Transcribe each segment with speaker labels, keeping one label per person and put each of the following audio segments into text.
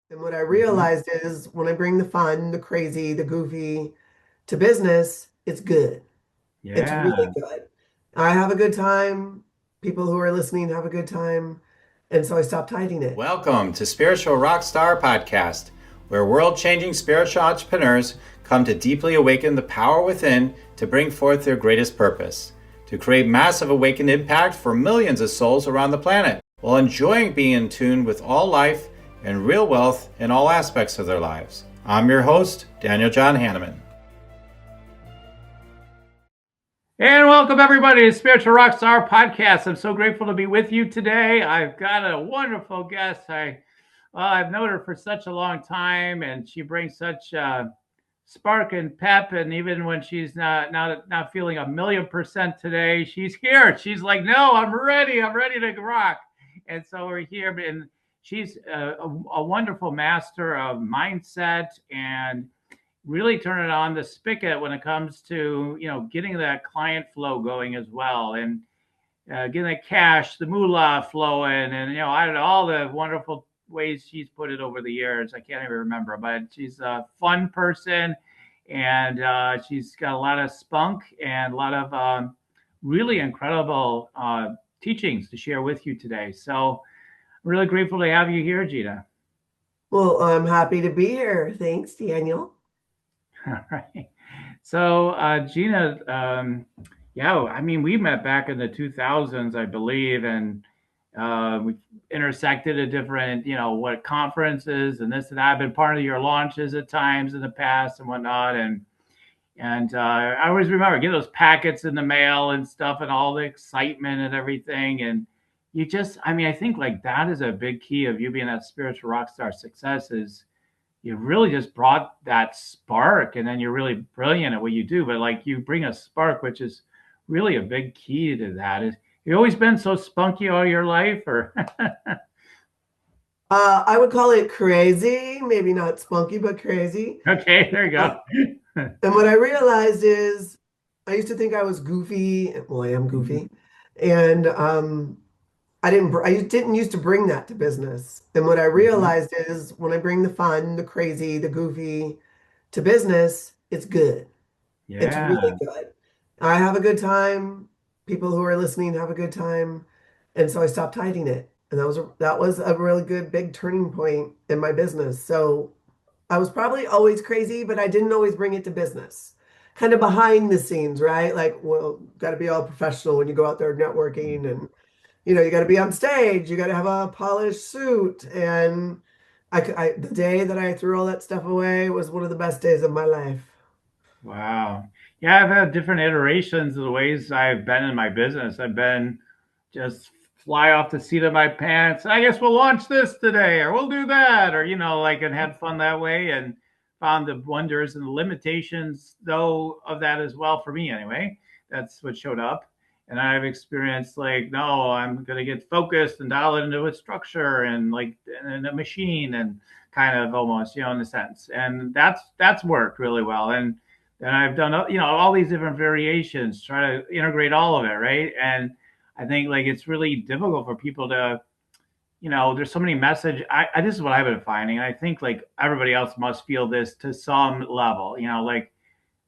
Speaker 1: And what I
Speaker 2: Mhm.
Speaker 1: realized is when I bring the fun, the crazy, the goofy to business, it's good. It's really
Speaker 2: Yeah.
Speaker 1: good. I have a good time. People who are listening have a good time. And so I stopped hiding it.
Speaker 2: Welcome to Spiritual Rockstar Podcast, where world changing spiritual entrepreneurs come to deeply awaken the power within to bring forth their greatest purpose, to create massive awakened impact for millions of souls around the planet, while enjoying being in tune with all life and real wealth in all aspects of their lives. I'm your host, Daniel John Hanneman. And welcome everybody to Spiritual Rockstar Podcast. I'm so grateful to be with you today. I've got a wonderful guest. I've known her for such a long time, and she brings such spark and pep. And even when she's not feeling 1,000,000% today, she's here. She's like, "No, I'm ready. I'm ready to rock." And so we're here, and she's a wonderful master of mindset and really turning on the spigot when it comes to getting that client flow going as well, and getting that cash, the moolah flowing, and I don't know all the wonderful ways she's put it over the years. I can't even remember, but she's a fun person, and she's got a lot of spunk and a lot of really incredible teachings to share with you today. So I'm really grateful to have you here, Gina.
Speaker 1: Well, I'm happy to be here. Thanks, Daniel.
Speaker 2: All right. So, Gina, yeah, I mean, we met back in the 2000s, I believe, and we intersected at different, what conferences and this and that. I've been part of your launches at times in the past and whatnot, and I always remember getting those packets in the mail and stuff, and all the excitement and everything. And I mean, I think like that is a big key of you being that spiritual rock star success is you really just brought that spark, and then you're really brilliant at what you do, but like you bring a spark, which is really a big key to that. Is you always been so spunky all your life, or
Speaker 1: I would call it crazy, maybe not spunky, but crazy.
Speaker 2: okay, there you
Speaker 1: Uh,
Speaker 2: go.
Speaker 1: and what I realized is I used to think I was goofy. Well, I am
Speaker 2: Mhm.
Speaker 1: goofy. And I didn't used to bring that to business. And what I
Speaker 2: Mhm.
Speaker 1: realized is when I bring the fun, the crazy, the goofy to business, it's good. It's really
Speaker 2: Yeah.
Speaker 1: good. I have a good time. People who are listening have a good time. And so I stopped hiding it. And that was a really good big turning point in my business. So I was probably always crazy, but I didn't always bring it to business. Kind of behind the scenes, right? Like, well, got to be all professional when you go out there networking and you got to be on stage, you got to have a polished suit. And the day that I threw all that stuff away was one of the best days of my life.
Speaker 2: Wow. Yeah, I've had different iterations of the ways I've been in my business. I've been just fly off the seat of my pants. I guess we'll launch this today, or we'll do that, or like, and had fun that way, and found the wonders and the limitations, though, of that as well for me. Anyway, that's what showed up, and I've experienced like, no, I'm gonna get focused and dial it into a structure and like in a machine and kind of almost, in a sense, and that's worked really well. And I've done all these different variations, try to integrate all of it, right? And I think like it's really difficult for people to, there's so many message. This is what I've been finding. I think like everybody else must feel this to some level. Like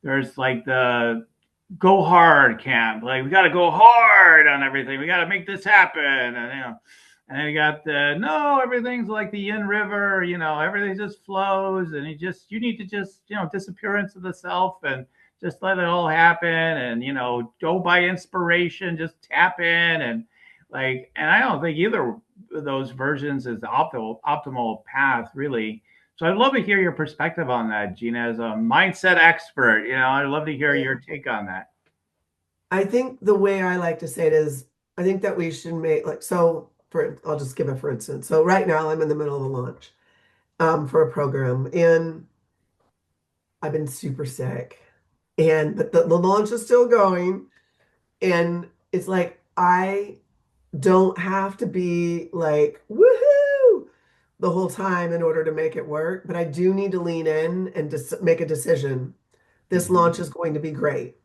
Speaker 2: there's like the go hard camp. Like we got to go hard on everything. We got to make this happen, and then you got the no, everything's like the Yin River. Everything just flows, and you need to just disappear into the self and just let it all happen, and go by inspiration, just tap in, and I don't think either of those versions is the optimal path, really. So I'd love to hear your perspective on that, Gina, as a mindset expert. I'd love to hear your
Speaker 1: Yeah.
Speaker 2: take on that.
Speaker 1: I think the way I like to say it is, I think that we should make like so. I'll just give it for instance. So right now I'm in the middle of a launch for a program, and I've been super sick, and but the launch is still going, and it's like I don't have to be like woohoo the whole time in order to make it work, but I do need to lean in and just make a decision. This launch
Speaker 2: Mm-hmm.
Speaker 1: is going to be great.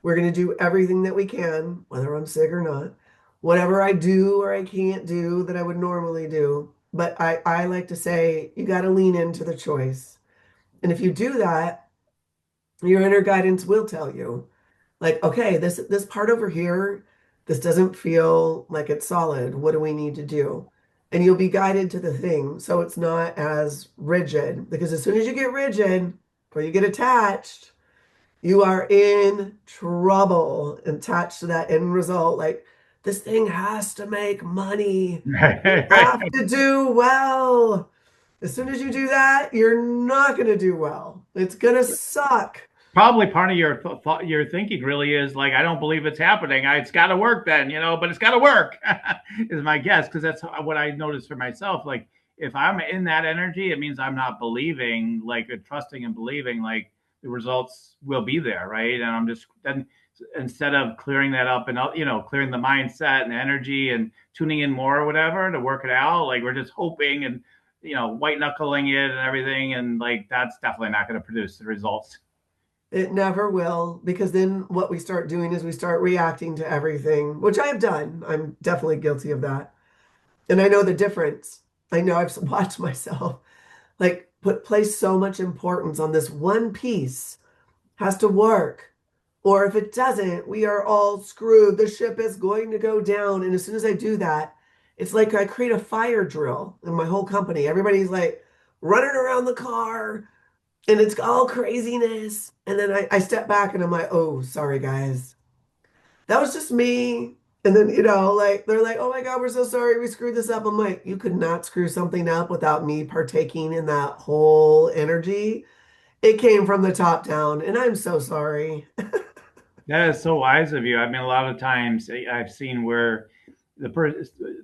Speaker 1: We're going to do everything that we can, whether I'm sick or not. Whatever I do or I can't do that I would normally do, but I like to say you got to lean into the choice. And if you do that, your inner guidance will tell you, like, okay, this part over here, this doesn't feel like it's solid. What do we need to do? And you'll be guided to the thing. So it's not as rigid because as soon as you get rigid or you get attached, you are in trouble attached to that end result. Like, this thing has to make money. We have to do well. As soon as you do that, you're not going to do well. It's going to suck.
Speaker 2: Probably part of your thought, your thinking really is like, I don't believe it's happening. It's got to work then, but it's got to work is my guess. Cause that's what I noticed for myself. Like if I'm in that energy, it means I'm not believing, like trusting and believing like the results will be there. Right. And I'm just then instead of clearing that up and, clearing the mindset and energy and tuning in more or whatever to work it out, like we're just hoping and, white knuckling it and everything. And like, that's definitely not going to produce the results.
Speaker 1: It never will, because then what we start doing is we start reacting to everything, which I have done. I'm definitely guilty of that. And I know the difference. I know I've watched myself like place so much importance on this one piece has to work. Or if it doesn't, we are all screwed. The ship is going to go down. And as soon as I do that, it's like I create a fire drill in my whole company. Everybody's like running around the car and it's all craziness. And then I step back and I'm like, oh, sorry, guys. That was just me. And then, like they're like, oh my God, we're so sorry we screwed this up. I'm like, you could not screw something up without me partaking in that whole energy. It came from the top down, and I'm so sorry.
Speaker 2: That is so wise of you. I mean, a lot of times I've seen where the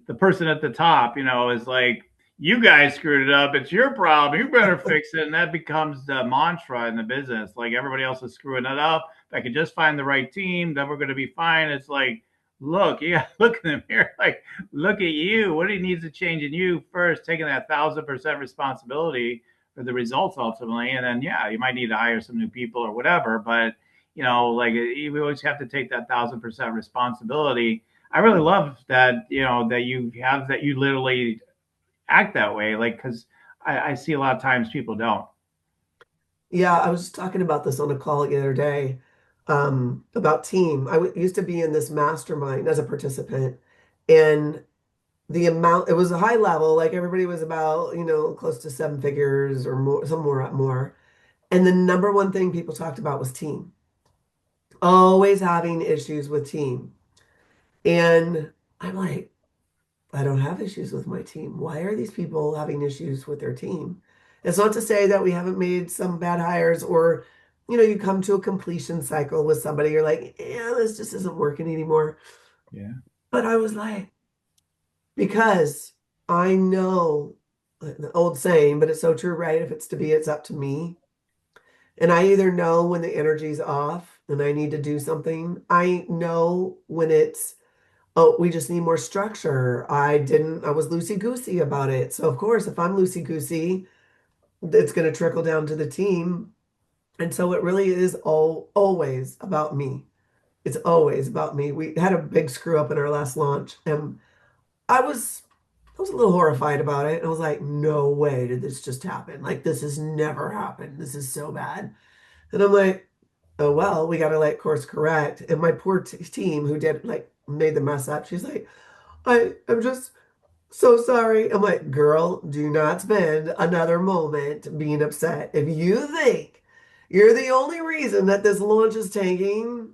Speaker 2: the person at the top, is like, "You guys screwed it up. It's your problem. You better fix it." And that becomes the mantra in the business. Like everybody else is screwing it up. If I could just find the right team, then we're going to be fine. It's like, look, you got to look in the mirror. Like, look at you. What do you need to change in you first? Taking that 1,000% responsibility for the results ultimately, and then yeah, you might need to hire some new people or whatever, but like we always have to take that 1,000% responsibility. I really love that, that you have that you literally act that way, like because I see a lot of times people don't.
Speaker 1: Yeah, I was just talking about this on a call the other day about team. Used to be in this mastermind as a participant, and the amount, it was a high level, like everybody was about, close to seven figures or more, some more. And the number one thing people talked about was team, always having issues with team. And I'm like, I don't have issues with my team. Why are these people having issues with their team? It's not to say that we haven't made some bad hires or, you come to a completion cycle with somebody, you're like, yeah, this just isn't working anymore.
Speaker 2: Yeah.
Speaker 1: But I was like, because I know the old saying, but it's so true, right? If it's to be, it's up to me. And I either know when the energy's off and I need to do something. I know when it's, oh, we just need more structure. I was loosey-goosey about it. So of course, if I'm loosey-goosey, it's going to trickle down to the team. And so it really is always about me. It's always about me. We had a big screw up in our last launch, and I was I was a little horrified about it. I was like, no way did this just happen. Like this has never happened. This is so bad. And I'm like, oh well, we got to like course correct. And my poor team who did like made the mess up, she's like, I'm just so sorry. I'm like, girl, do not spend another moment being upset. If you think you're the only reason that this launch is tanking,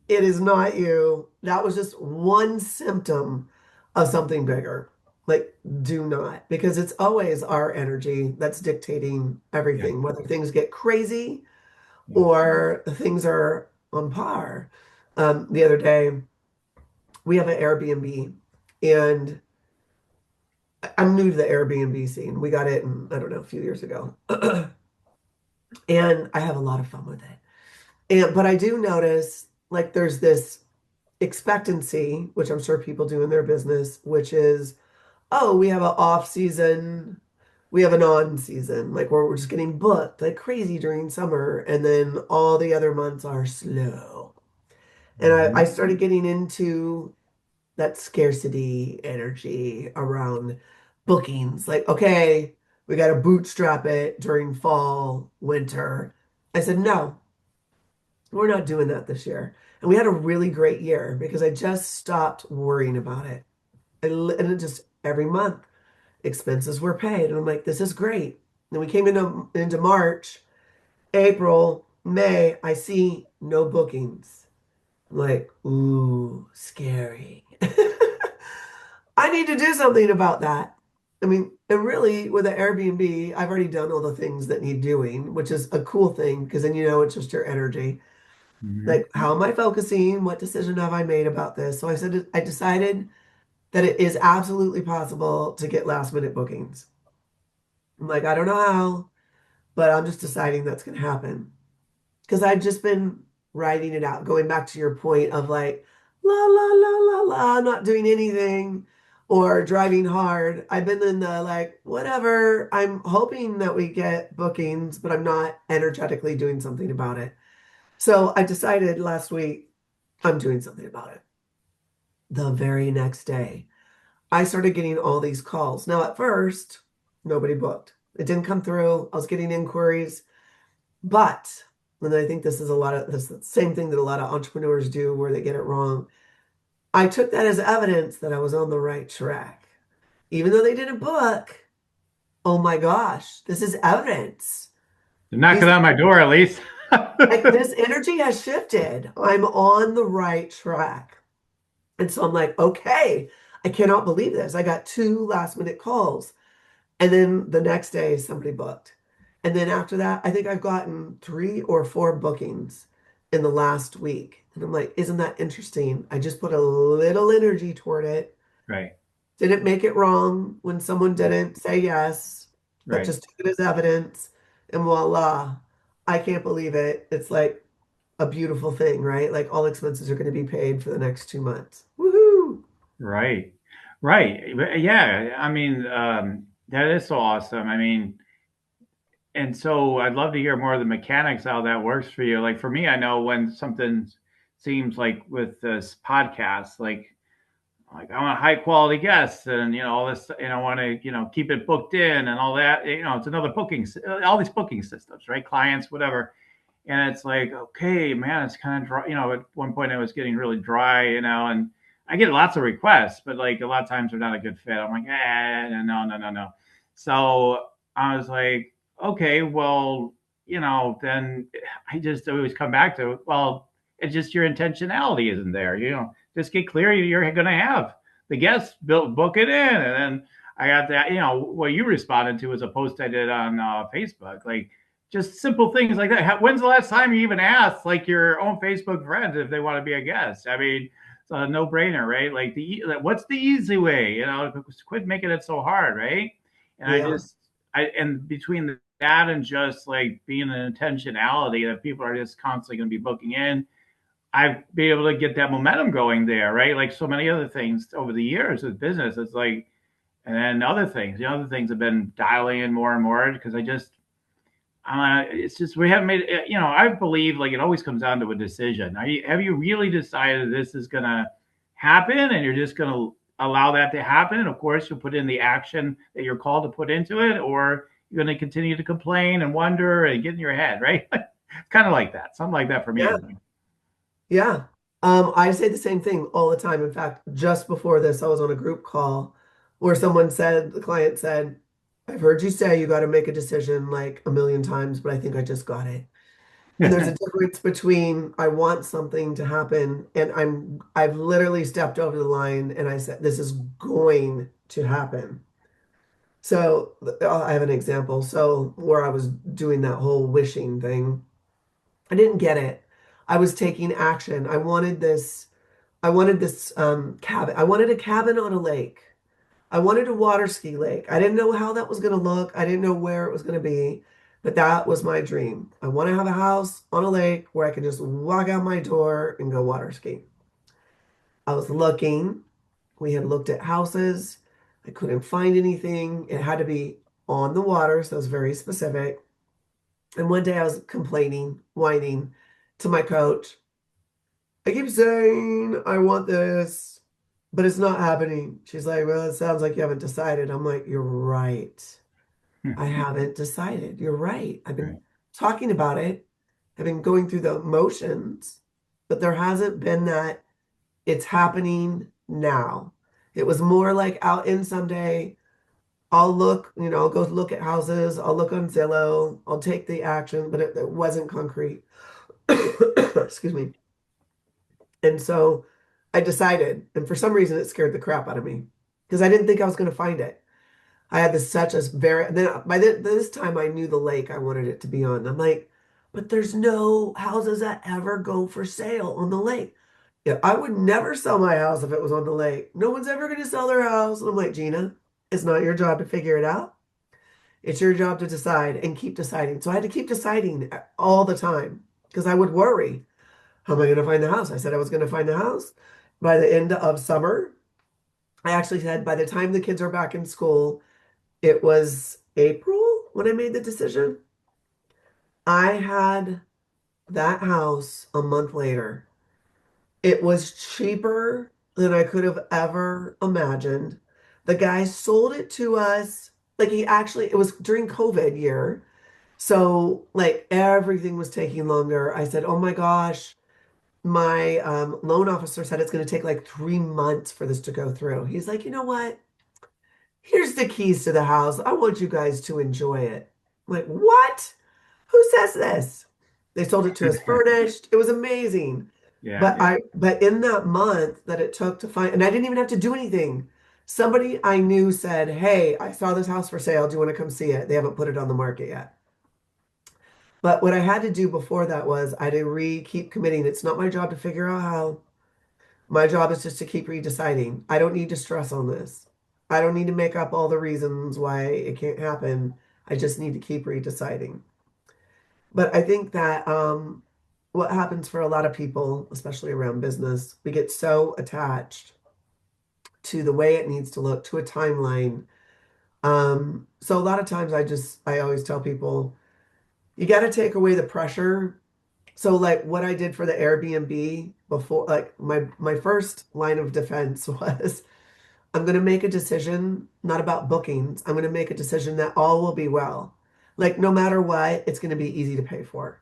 Speaker 1: it is not you. That was just one symptom of something bigger. Like, do not, because it's always our energy that's dictating
Speaker 2: Yeah.
Speaker 1: everything, whether things get crazy
Speaker 2: Yeah.
Speaker 1: or things are on par. The other day, we have an Airbnb, and I'm new to the Airbnb scene. We got it in, I don't know, a few years ago. And I have a lot of fun with it. But I do notice like there's this expectancy, which I'm sure people do in their business, which is, oh, we have an off season, we have an on season, like where we're just getting booked like crazy during summer, and then all the other months are slow. And I
Speaker 2: Mhm.
Speaker 1: started getting into that scarcity energy around. bookings. Like, okay, we got to bootstrap it during fall, winter. I said, no, we're not doing that this year. And we had a really great year because I just stopped worrying about it. And it just every month expenses were paid. And I'm like, this is great. And we came into March, April, May, I see no bookings. I'm like, ooh, scary. I need to do something about that. I mean, and really, with the Airbnb, I've already done all the things that need doing, which is a cool thing because then you know it's just your energy.
Speaker 2: Hmm.
Speaker 1: Like, how am I focusing? What decision have I made about this? So I decided that it is absolutely possible to get last minute bookings. I'm like, I don't know how, but I'm just deciding that's going to happen because I've just been writing it out, going back to your point of like, la, la, la, la, la, not doing anything or driving hard. I've been in the like, whatever. I'm hoping that we get bookings, but I'm not energetically doing something about it. So I decided last week I'm doing something about it. The very next day, I started getting all these calls. Now, at first, nobody booked. It didn't come through. I was getting inquiries. But, and I think this is a lot of this same thing that a lot of entrepreneurs do where they get it wrong. I took that as evidence that I was on the right track. Even though they didn't book, oh my gosh, this is evidence.
Speaker 2: They're knocking
Speaker 1: These
Speaker 2: on my door at least.
Speaker 1: this energy has shifted. I'm on the right track. And so I'm like, okay, I cannot believe this. I got two last minute calls. And then the next day, somebody booked. And then after that, I think I've gotten three or four bookings in the last week. And I'm like, isn't that interesting? I just put a little energy toward it.
Speaker 2: Right,
Speaker 1: Didn't make it wrong when someone didn't say yes, but
Speaker 2: right,
Speaker 1: just took it as evidence. And voila, I can't believe it. It's like a beautiful thing, right? Like all expenses are going to be paid for the next 2 months. Woohoo!
Speaker 2: right, right. Yeah, I mean, that is so awesome. I mean, and so I'd love to hear more of the mechanics how that works for you. Like for me, I know when something seems like with this podcast, like I want high quality guests and all this, I want to keep it booked in and all that. It's another booking, all these booking systems, right? Clients, whatever. And it's like, okay, man, it's kind of dry. At one point it was getting really dry, and I get lots of requests, but like a lot of times they're not a good fit. I'm like, no, no, no, no. So I was like, okay, well, then I just always come back to, well, it's just your intentionality isn't there. Just get clear. You're going to have the guests book it in, and then I got that. What you responded to was a post I did on Facebook, like just simple things like that. When's the last time you even asked like your own Facebook friends if they want to be a guest? I mean, it's a no brainer, right? Like what's the easy way? Quit making it so hard, right? And
Speaker 1: Yeah.
Speaker 2: and between that and just like being an intentionality that people are just constantly going to be booking in, I've been able to get that momentum going there, right? Like so many other things over the years with business, it's like, and then other things have been dialing in more and more because it's just we haven't made it. I believe like it always comes down to a decision. Have you really decided this is going to happen, and you're just going to allow that to happen? And of course, you'll put in the action that you're called to put into it, or you're going to continue to complain and wonder and get in your head, right? Kind of like that, something like that for me.
Speaker 1: Yeah. Yeah. I say the same thing all the time. In fact, just before this, I was on a group call where the client said, I've heard you say you got to make a decision like a million times, but I think I just got it. And there's a difference between I want something to happen and I've literally stepped over the line and I said, this is going to happen. So I have an example. So where I was doing that whole wishing thing, I didn't get it. I was taking action. I wanted this cabin. I wanted a cabin on a lake. I wanted a water ski lake. I didn't know how that was going to look. I didn't know where it was going to be, but that was my dream. I want to have a house on a lake where I can just walk out my door and go water ski. I was looking. We had looked at houses. I couldn't find anything. It had to be on the water, so it was very specific. And one day I was complaining, whining to my coach. I keep saying I want this, but it's not happening. She's like, well, it sounds like you haven't decided. I'm like, you're right. I haven't decided. You're right. I've been
Speaker 2: Right.
Speaker 1: talking about it. I've been going through the motions, but there hasn't been that it's happening now. It was more like out in someday. I'll look, I'll go look at houses. I'll look on Zillow. I'll take the action, but it wasn't concrete. Excuse me. And so I decided, and for some reason it scared the crap out of me because I didn't think I was going to find it. I had this such a very, and then this time I knew the lake I wanted it to be on. I'm like, but there's no houses that ever go for sale on the lake. Yeah, I would never sell my house if it was on the lake. No one's ever going to sell their house. And I'm like, Gina, it's not your job to figure it out. It's your job to decide and keep deciding. So I had to keep deciding all the time because I would worry. How am I going to find the house? I said I was going to find the house by the end of summer. I actually said by the time the kids are back in school, it was April when I made the decision. I had that house a month later. It was cheaper than I could have ever imagined. The guy sold it to us. Like it was during COVID year. So like everything was taking longer. I said, oh my gosh, my loan officer said it's going to take like 3 months for this to go through. He's like, you know what? Here's the keys to the house. I want you guys to enjoy it. I'm like, what? Who says this? They sold it to us furnished. It was amazing.
Speaker 2: Yeah,
Speaker 1: But
Speaker 2: yeah.
Speaker 1: in that month that it took to find, and I didn't even have to do anything. Somebody I knew said, hey, I saw this house for sale. Do you want to come see it? They haven't put it on the market yet. But what I had to do before that was I had to keep committing. It's not my job to figure out how. My job is just to keep redeciding. I don't need to stress on this. I don't need to make up all the reasons why it can't happen. I just need to keep redeciding. But I think that what happens for a lot of people, especially around business, we get so attached to the way it needs to look, to a timeline. So a lot of times I always tell people, you got to take away the pressure. So like what I did for the Airbnb before, like my first line of defense was I'm going to make a decision not about bookings. I'm going to make a decision that all will be well. Like no matter what, it's going to be easy to pay for.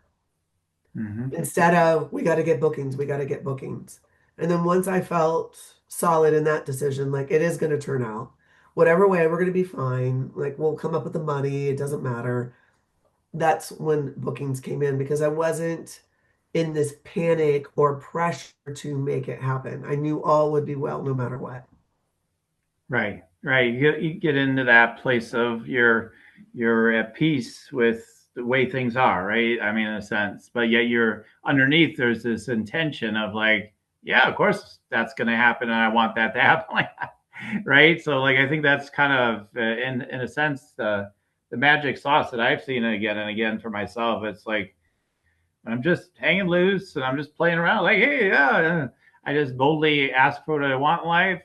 Speaker 2: Hmm.
Speaker 1: Instead of we got to get bookings, we got to get bookings. And then once I felt solid in that decision, like it is going to turn out whatever way, we're going to be fine. Like we'll come up with the money, it doesn't matter. That's when bookings came in because I wasn't in this panic or pressure to make it happen. I knew all would be well no matter what.
Speaker 2: Right, right. You get into that place of you're at peace with the way things are, right? I mean, in a sense, but yet you're underneath. There's this intention of like, yeah, of course that's going to happen, and I want that to happen, like that, right? So, like, I think that's kind of, in a sense, the magic sauce that I've seen again and again for myself. It's like I'm just hanging loose and I'm just playing around. Like, hey, yeah, I just boldly ask for what I want in life.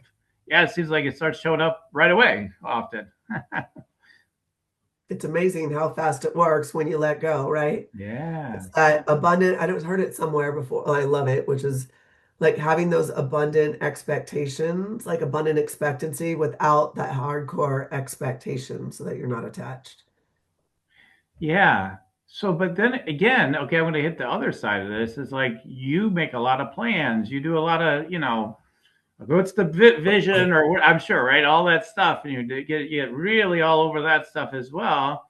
Speaker 2: Yeah, it seems like it starts showing up right away often.
Speaker 1: It's amazing how fast it works when you let go, right?
Speaker 2: Yeah,
Speaker 1: It's that abundant, I don't heard it somewhere before. Oh, I love it, which is like having those abundant expectations, like abundant expectancy without that hardcore expectation so that you're not attached.
Speaker 2: yeah. So, but then again, okay, I'm going to hit the other side of this. Is like you make a lot of plans. You do a lot of, what's the vision, or I'm sure, right? All that stuff, and you get really all over that stuff as well.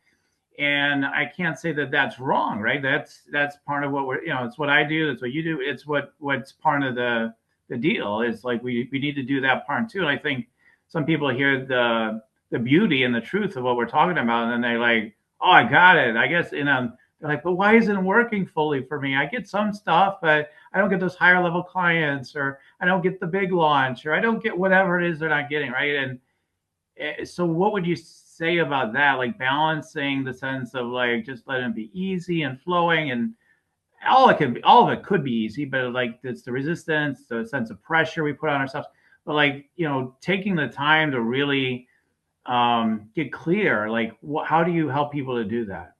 Speaker 2: And I can't say that that's wrong, right? That's part of what it's what I do, that's what you do, it's what's part of the deal. Is like we need to do that part too. And I think some people hear the beauty and the truth of what we're talking about, and then they're like, oh, I got it, I guess. They're like, but why isn't it working fully for me? I get some stuff, but I don't get those higher level clients, or I don't get the big launch, or I don't get whatever it is they're not getting, right? And so what would you say about that, like balancing the sense of like just letting it be easy and flowing, and all of it could be easy, but like it's the resistance, the sense of pressure we put on ourselves, but like taking the time to really get clear, like how do you help people to do that?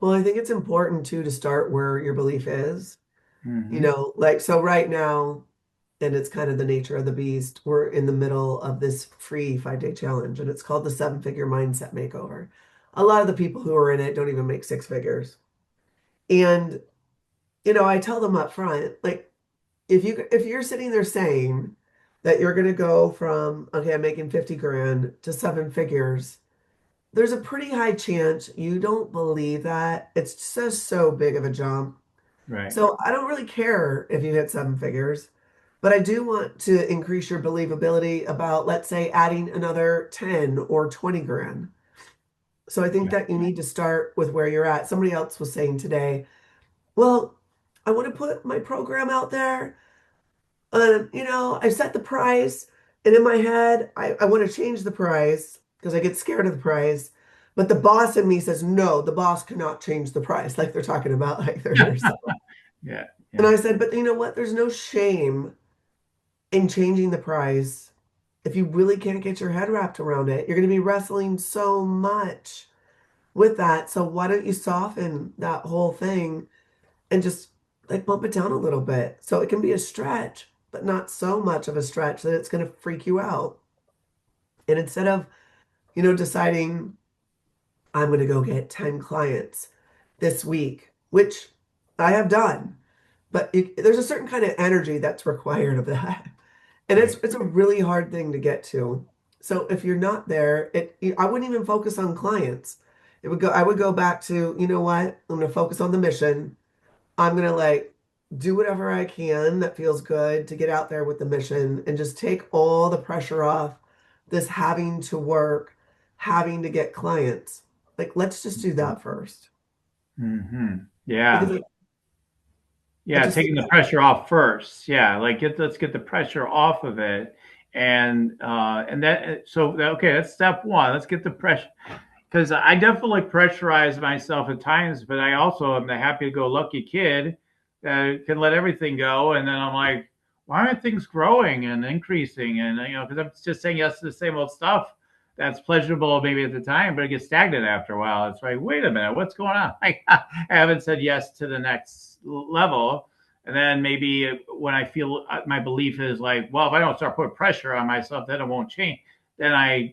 Speaker 1: Well, I think it's important too to start where your belief is.
Speaker 2: Hmm.
Speaker 1: Like so right now. and it's kind of the nature of the beast. We're in the middle of this free 5-day challenge, and it's called the 7-figure mindset makeover. A lot of the people who are in it don't even make 6 figures. And, I tell them up front, like, if you're sitting there saying that you're going to go from, okay, I'm making 50 grand to 7 figures, there's a pretty high chance you don't believe that. It's just so big of a jump.
Speaker 2: Right.
Speaker 1: So I don't really care if you hit 7 figures, but I do want to increase your believability about, let's say, adding another 10 or 20 grand. So I think
Speaker 2: Yeah.
Speaker 1: that you need to start with where you're at. Somebody else was saying today, well, I want to put my program out there. I set the price, and in my head, I want to change the price because I get scared of the price. But the boss in me says, no, the boss cannot change the price, like they're talking about, like they're so.
Speaker 2: Yeah.
Speaker 1: And
Speaker 2: Yeah.
Speaker 1: I said, but you know what? There's no shame in changing the price if you really can't get your head wrapped around it. You're going to be wrestling so much with that. So why don't you soften that whole thing and just like bump it down a little bit so it can be a stretch, but not so much of a stretch that it's going to freak you out. And instead of, deciding I'm going to go get 10 clients this week, which I have done, but there's a certain kind of energy that's required of that. And it's
Speaker 2: Right.
Speaker 1: it's a really hard thing to get to. So if you're not there, I wouldn't even focus on clients. I would go back to, you know what? I'm going to focus on the mission. I'm gonna like do whatever I can that feels good to get out there with the mission and just take all the pressure off this having to work, having to get clients. Like, let's just do that first. Because
Speaker 2: Yeah.
Speaker 1: I
Speaker 2: Yeah,
Speaker 1: just think
Speaker 2: taking the
Speaker 1: that,
Speaker 2: pressure off first. Yeah, like let's get the pressure off of it, and that so okay, that's step one. Let's get the pressure because I definitely pressurize myself at times, but I also am the happy-go-lucky kid that can let everything go, and then I'm like, why aren't things growing and increasing? And because I'm just saying yes to the same old stuff. That's pleasurable maybe at the time, but it gets stagnant after a while. It's like, wait a minute, what's going on? I haven't said yes to the next level. And then maybe when I feel my belief is like, well, if I don't start putting pressure on myself, then it won't change. Then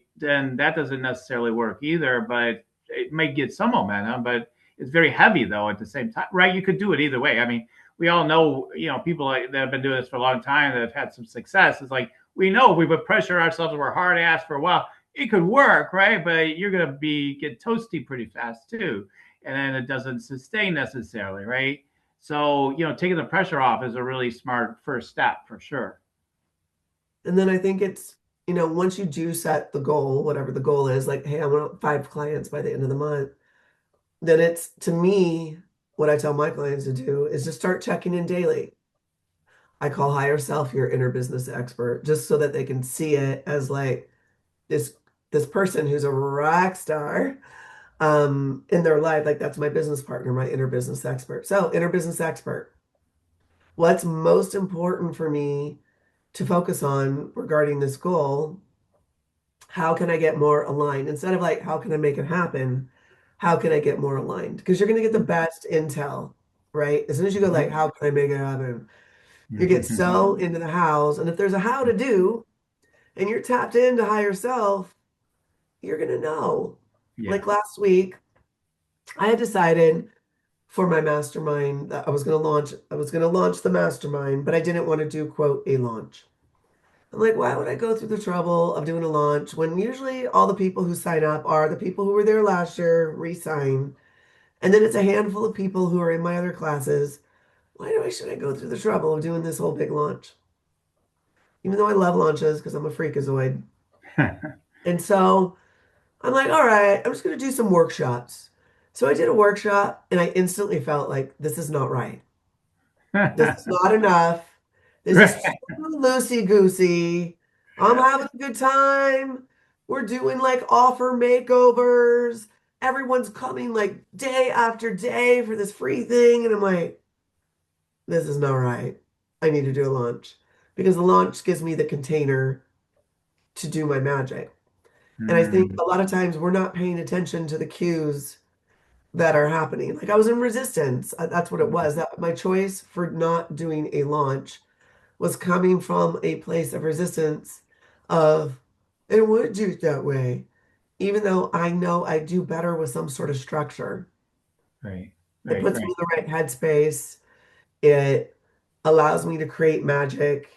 Speaker 2: that doesn't necessarily work either. But it may get some momentum, but it's very heavy though at the same time, right? You could do it either way. I mean, we all know, people that have been doing this for a long time that have had some success. It's like we know if we put pressure on ourselves and we're hard ass for a while, it could work, right? But you're gonna get toasty pretty fast too, and then it doesn't sustain necessarily, right? So, taking the pressure off is a really smart first step for sure.
Speaker 1: and then I think it's, once you do set the goal, whatever the goal is, like, hey, I want 5 clients by the end of the month, then it's to me, what I tell my clients to do is just start checking in daily. I call higher self your inner business expert, just so that they can see it as like this this person who's a rock star in their life. Like that's my business partner, my inner business expert. So, inner business expert, what's most important for me to focus on regarding this goal? How can I get more aligned? Instead of like, how can I make it happen? How can I get more aligned? Because you're going to get the best intel, right? As soon as you go like, how can I make it happen? You get so into the hows. And if there's a how to do and you're tapped into higher self, you're going to know.
Speaker 2: Yeah.
Speaker 1: Like last week, I had decided for my mastermind that I was going to launch the mastermind, but I didn't want to do quote a launch. I'm like, why would I go through the trouble of doing a launch when usually all the people who sign up are the people who were there last year, re-sign, and then it's a handful of people who are in my other classes. Should I go through the trouble of doing this whole big launch? Even though I love launches because I'm a freakazoid. And so I'm like, all right, I'm just going to do some workshops. So I did a workshop and I instantly felt like this is not right. This is not enough. This is
Speaker 2: Right.
Speaker 1: too loosey goosey. I'm having a good time. We're doing like offer makeovers. Everyone's coming like day after day for this free thing. And I'm like, this is not right. I need to do a launch because the launch gives me the container to do my magic. And I think
Speaker 2: Mm,
Speaker 1: a lot of times we're not paying attention to the cues that are happening. Like I was in resistance. That's what it was. That my choice for not doing a launch was coming from a place of resistance of it would do it that way, even though I know I do better with some sort of structure.
Speaker 2: Right.
Speaker 1: It
Speaker 2: Right.
Speaker 1: puts me
Speaker 2: Right.
Speaker 1: in the right headspace. It allows me to create magic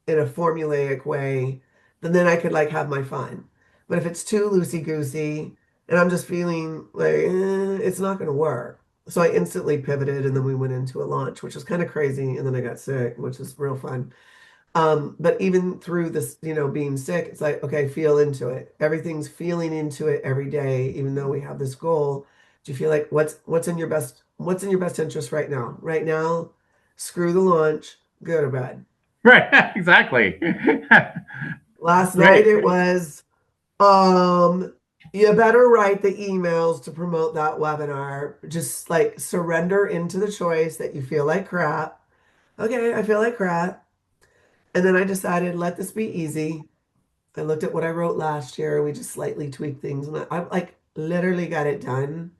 Speaker 1: in a formulaic way, then I could like have my fun. But if it's too loosey goosey and I'm just feeling like it's not going to work. So I instantly pivoted and then we went into a launch, which was kind of crazy. And then I got sick, which is real fun. But even through this, being sick, it's like, okay, feel into it. Everything's feeling into it every day, even though we have this goal. Do you feel like what's in your best interest right now? Right now, screw the launch, go to bed.
Speaker 2: Right. Exactly.
Speaker 1: Last night
Speaker 2: Right.
Speaker 1: it was, um, you better write the emails to promote that webinar. Just like surrender into the choice that you feel like crap. Okay, I feel like crap. And then I decided, let this be easy. I looked at what I wrote last year and we just slightly tweaked things. And I like literally got it done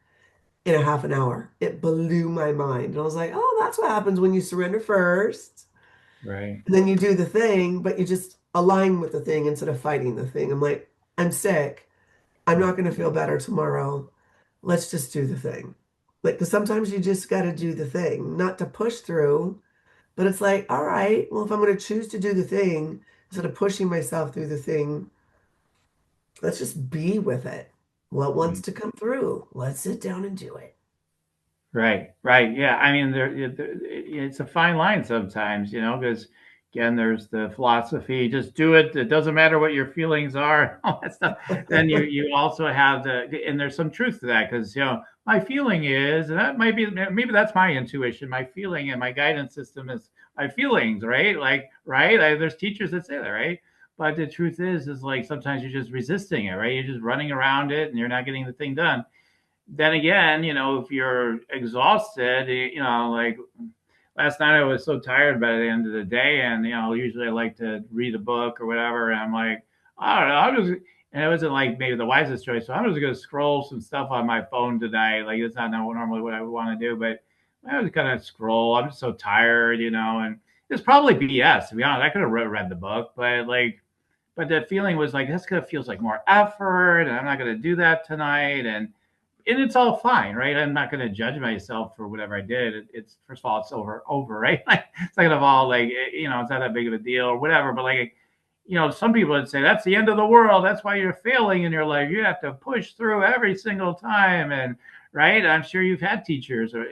Speaker 1: in a half an hour. It blew my mind. And I was like, oh, that's what happens when you surrender first.
Speaker 2: Right.
Speaker 1: And then you do the thing, but you just align with the thing instead of fighting the thing. I'm like, I'm sick. I'm not
Speaker 2: Right.
Speaker 1: going to feel better tomorrow. Let's just do the thing. Like, because sometimes you just got to do the thing, not to push through, but it's like, all right, well, if I'm going to choose to do the thing instead of pushing myself through the thing, let's just be with it. What wants
Speaker 2: Right.
Speaker 1: to come through? Let's sit down and do it.
Speaker 2: Right, right. Yeah, I mean, it's a fine line sometimes, because again, there's the philosophy, just do it. It doesn't matter what your feelings are, all that stuff. Then you also have and there's some truth to that because my feeling is, and that might be maybe that's my intuition. My feeling and my guidance system is my feelings, right? Like, right? There's teachers that say that, right? But the truth is like sometimes you're just resisting it, right? You're just running around it and you're not getting the thing done. Then again, if you're exhausted, like last night I was so tired by the end of the day, and usually I like to read a book or whatever, and I'm like, I don't know, and it wasn't like maybe the wisest choice, so I'm just gonna scroll some stuff on my phone tonight. Like it's not normally what I would want to do, but I was gonna scroll. I'm just so tired, and it's probably BS to be honest. I could have read the book, but the feeling was like this gonna feels like more effort, and I'm not gonna do that tonight, and it's all fine, right? I'm not going to judge myself for whatever I did. It's first of all, it's over, right? Like second of all, like it's not that big of a deal or whatever. But like, some people would say that's the end of the world. That's why you're failing in your life. You have to push through every single time, and right. I'm sure you've had teachers or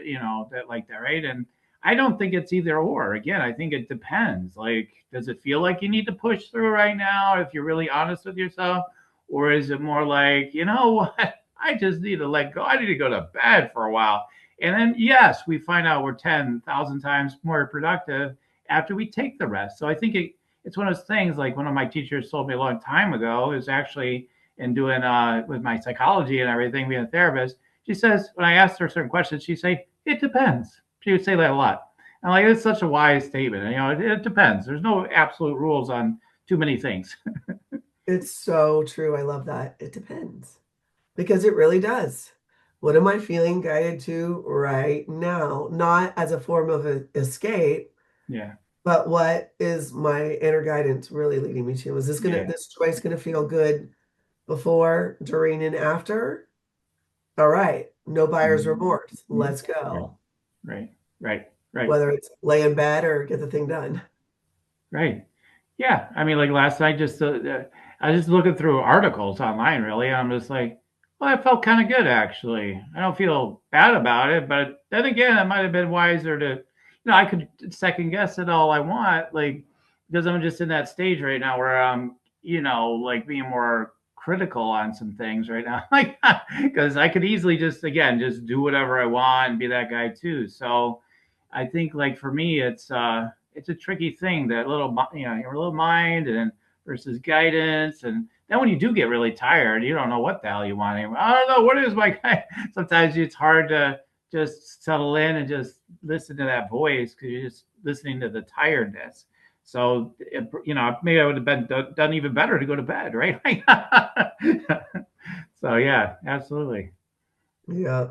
Speaker 2: that like that, right? And I don't think it's either or. Again, I think it depends. Like, does it feel like you need to push through right now if you're really honest with yourself? Or is it more like, you know what? I just need to let go. I need to go to bed for a while. And then, yes, we find out we're 10,000 times more productive after we take the rest. So I think it's one of those things like one of my teachers told me a long time ago is actually in doing with my psychology and everything, being a therapist. She says, when I asked her certain questions, she'd say, it depends. She would say that a lot. And like, it's such a wise statement. And, it depends. There's no absolute rules on too many things.
Speaker 1: It's so true. I love that. It depends because it really does. What am I feeling guided to right now? Not as a form of escape,
Speaker 2: Yeah.
Speaker 1: but what is my inner guidance really leading me to? Is
Speaker 2: Yeah.
Speaker 1: this choice gonna feel good before, during, and after? All right, no buyer's remorse.
Speaker 2: Mm-hmm.
Speaker 1: Let's
Speaker 2: Right.
Speaker 1: go.
Speaker 2: Right. Right. Right.
Speaker 1: Whether it's lay in bed or get the thing done.
Speaker 2: Right. Yeah. I mean, like last night, I was just looking through articles online, really. And I'm just like, well, that felt kind of good, actually. I don't feel bad about it. But then again, it might have been wiser I could second guess it all I want, like, because I'm just in that stage right now where I'm, like being more critical on some things right now. Like, because I could easily again, just do whatever I want and be that guy too. So, I think like for me, it's a tricky thing that your little mind and versus guidance, and then when you do get really tired, you don't know what the hell you want anymore. I don't know what is my guy. Sometimes it's hard to just settle in and just listen to that voice because you're just listening to the tiredness. So maybe I would have been done even better to go to bed, right? So yeah, absolutely.
Speaker 1: Yeah,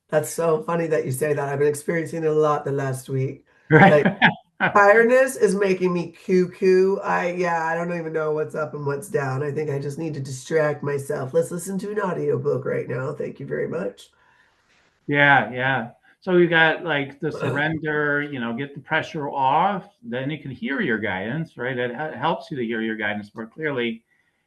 Speaker 1: that's so funny that you say that. I've been experiencing it a lot the last week.
Speaker 2: Right.
Speaker 1: Like Tiredness is making me cuckoo. I don't even know what's up and what's down. I think I just need to distract myself. Let's listen to an audiobook right now. Thank you very much.
Speaker 2: Yeah, yeah. So you got like the surrender, get the pressure off, then you can hear your guidance, right? It helps you to hear your guidance more clearly.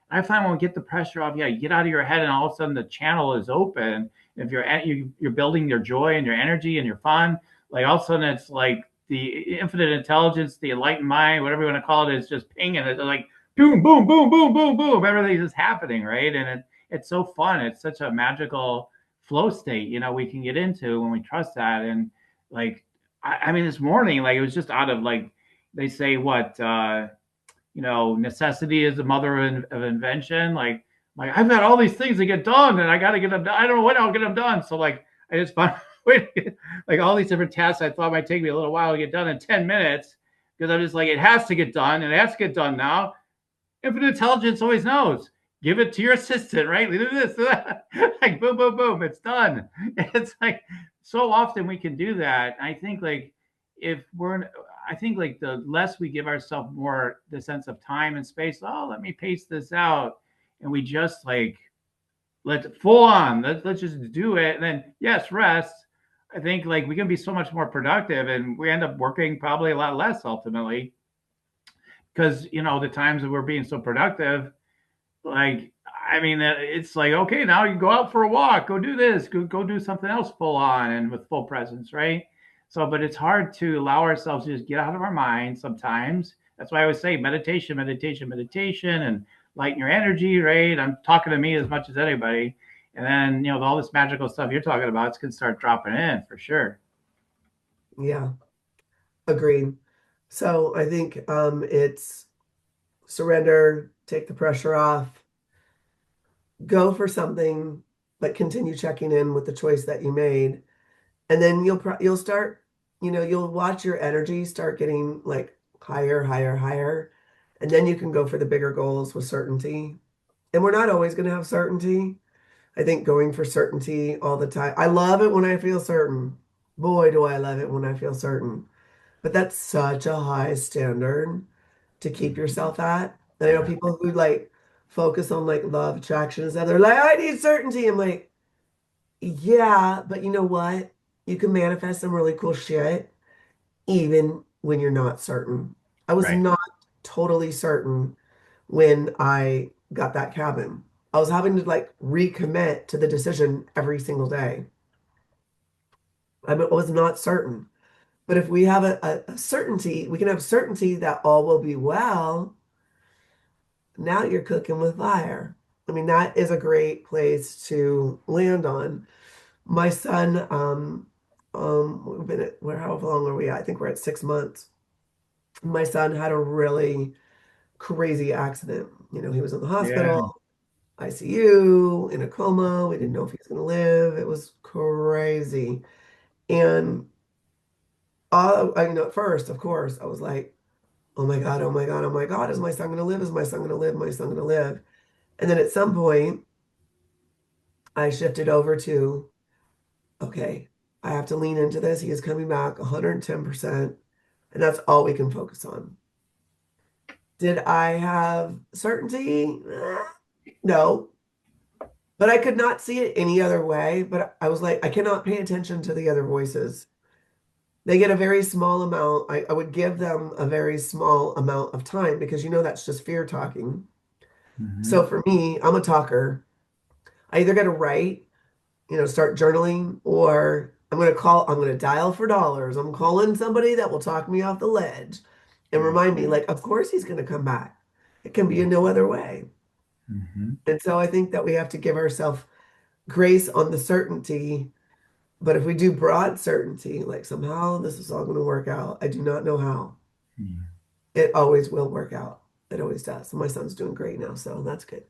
Speaker 2: I find when we get the pressure off, yeah, you get out of your head, and all of a sudden the channel is open. If you're building your joy and your energy and your fun, like all of a sudden it's like the infinite intelligence, the enlightened mind, whatever you want to call it, is just pinging. It's like boom, boom, boom, boom, boom, boom. Everything's just happening, right? And it's so fun. It's such a magical flow state, we can get into when we trust that. And like, I mean, this morning, like it was just out of like they say what necessity is the mother of invention. Like I've got all these things to get done, and I got to get them done. I don't know when I'll get them done. So like I just found like all these different tasks I thought might take me a little while to get done in 10 minutes because I'm just like it has to get done, and it has to get done now. Infinite intelligence always knows. Give it to your assistant, right? Do this, do that. Like boom, boom, boom, it's done. It's like so often we can do that. I think like if we're I think like the less we give ourselves more the sense of time and space, oh, let me pace this out. And we just like let's full on, let's just do it. And then yes, rest. I think like we can be so much more productive and we end up working probably a lot less ultimately because the times that we're being so productive, like I mean it's like okay, now you go out for a walk, go do this, go do something else full on and with full presence, right? So but it's hard to allow ourselves to just get out of our mind sometimes. That's why I always say meditation, meditation, meditation, and lighten your energy, right? I'm talking to me as much as anybody. And then all this magical stuff you're talking about, it's gonna start dropping in for sure.
Speaker 1: Yeah, agreed. So I think it's surrender, take the pressure off, go for something, but continue checking in with the choice that you made. And then you'll start, you'll watch your energy start getting like higher, higher, higher. And then you can go for the bigger goals with certainty. And we're not always going to have certainty. I think going for certainty all the time. I love it when I feel certain. Boy, do I love it when I feel certain. But that's such a high standard to keep yourself at. And I know
Speaker 2: Yeah.
Speaker 1: people who like focus on like love, attraction, and stuff. They're like, I need certainty. I'm like, yeah, but you know what? You can manifest some really cool shit even when you're not certain. I was
Speaker 2: Right.
Speaker 1: not totally certain when I got that cabin. I was having to like recommit to the decision every single day. Was not certain. But if we have a certainty, we can have certainty that all will be well. Now you're cooking with fire. I mean, that is a great place to land on. My son, we've been at where how long are we at? I think we're at 6 months. My son had a really crazy accident. He was in the
Speaker 2: Yeah.
Speaker 1: hospital, ICU, in a coma. We didn't know if he was going to live. It was crazy. And at first, of course, I was like, oh my God, oh my God, oh my God, is my son going to live? Is my son going to live? My son going to live? And then at some point, I shifted over to, okay, I have to lean into this. He is coming back 110%. And that's all we can focus on. Did I have certainty? No, but I could not see it any other way. But I was like, I cannot pay attention to the other voices. They get a very small amount. I would give them a very small amount of time because that's just fear talking. So
Speaker 2: Hmm.
Speaker 1: for me, I'm a talker. I either got to write, start journaling, or I'm going to dial for dollars. I'm calling somebody that will talk me off the ledge and
Speaker 2: Right.
Speaker 1: remind me, like, of course he's going to come back. It can be in no other way.
Speaker 2: Hmm.
Speaker 1: And so I think that we have to give ourselves grace on the certainty. But if we do broad certainty, like somehow this is all going to work out, I do not know how. It always will work out. It always does. And my son's doing great now, so that's good.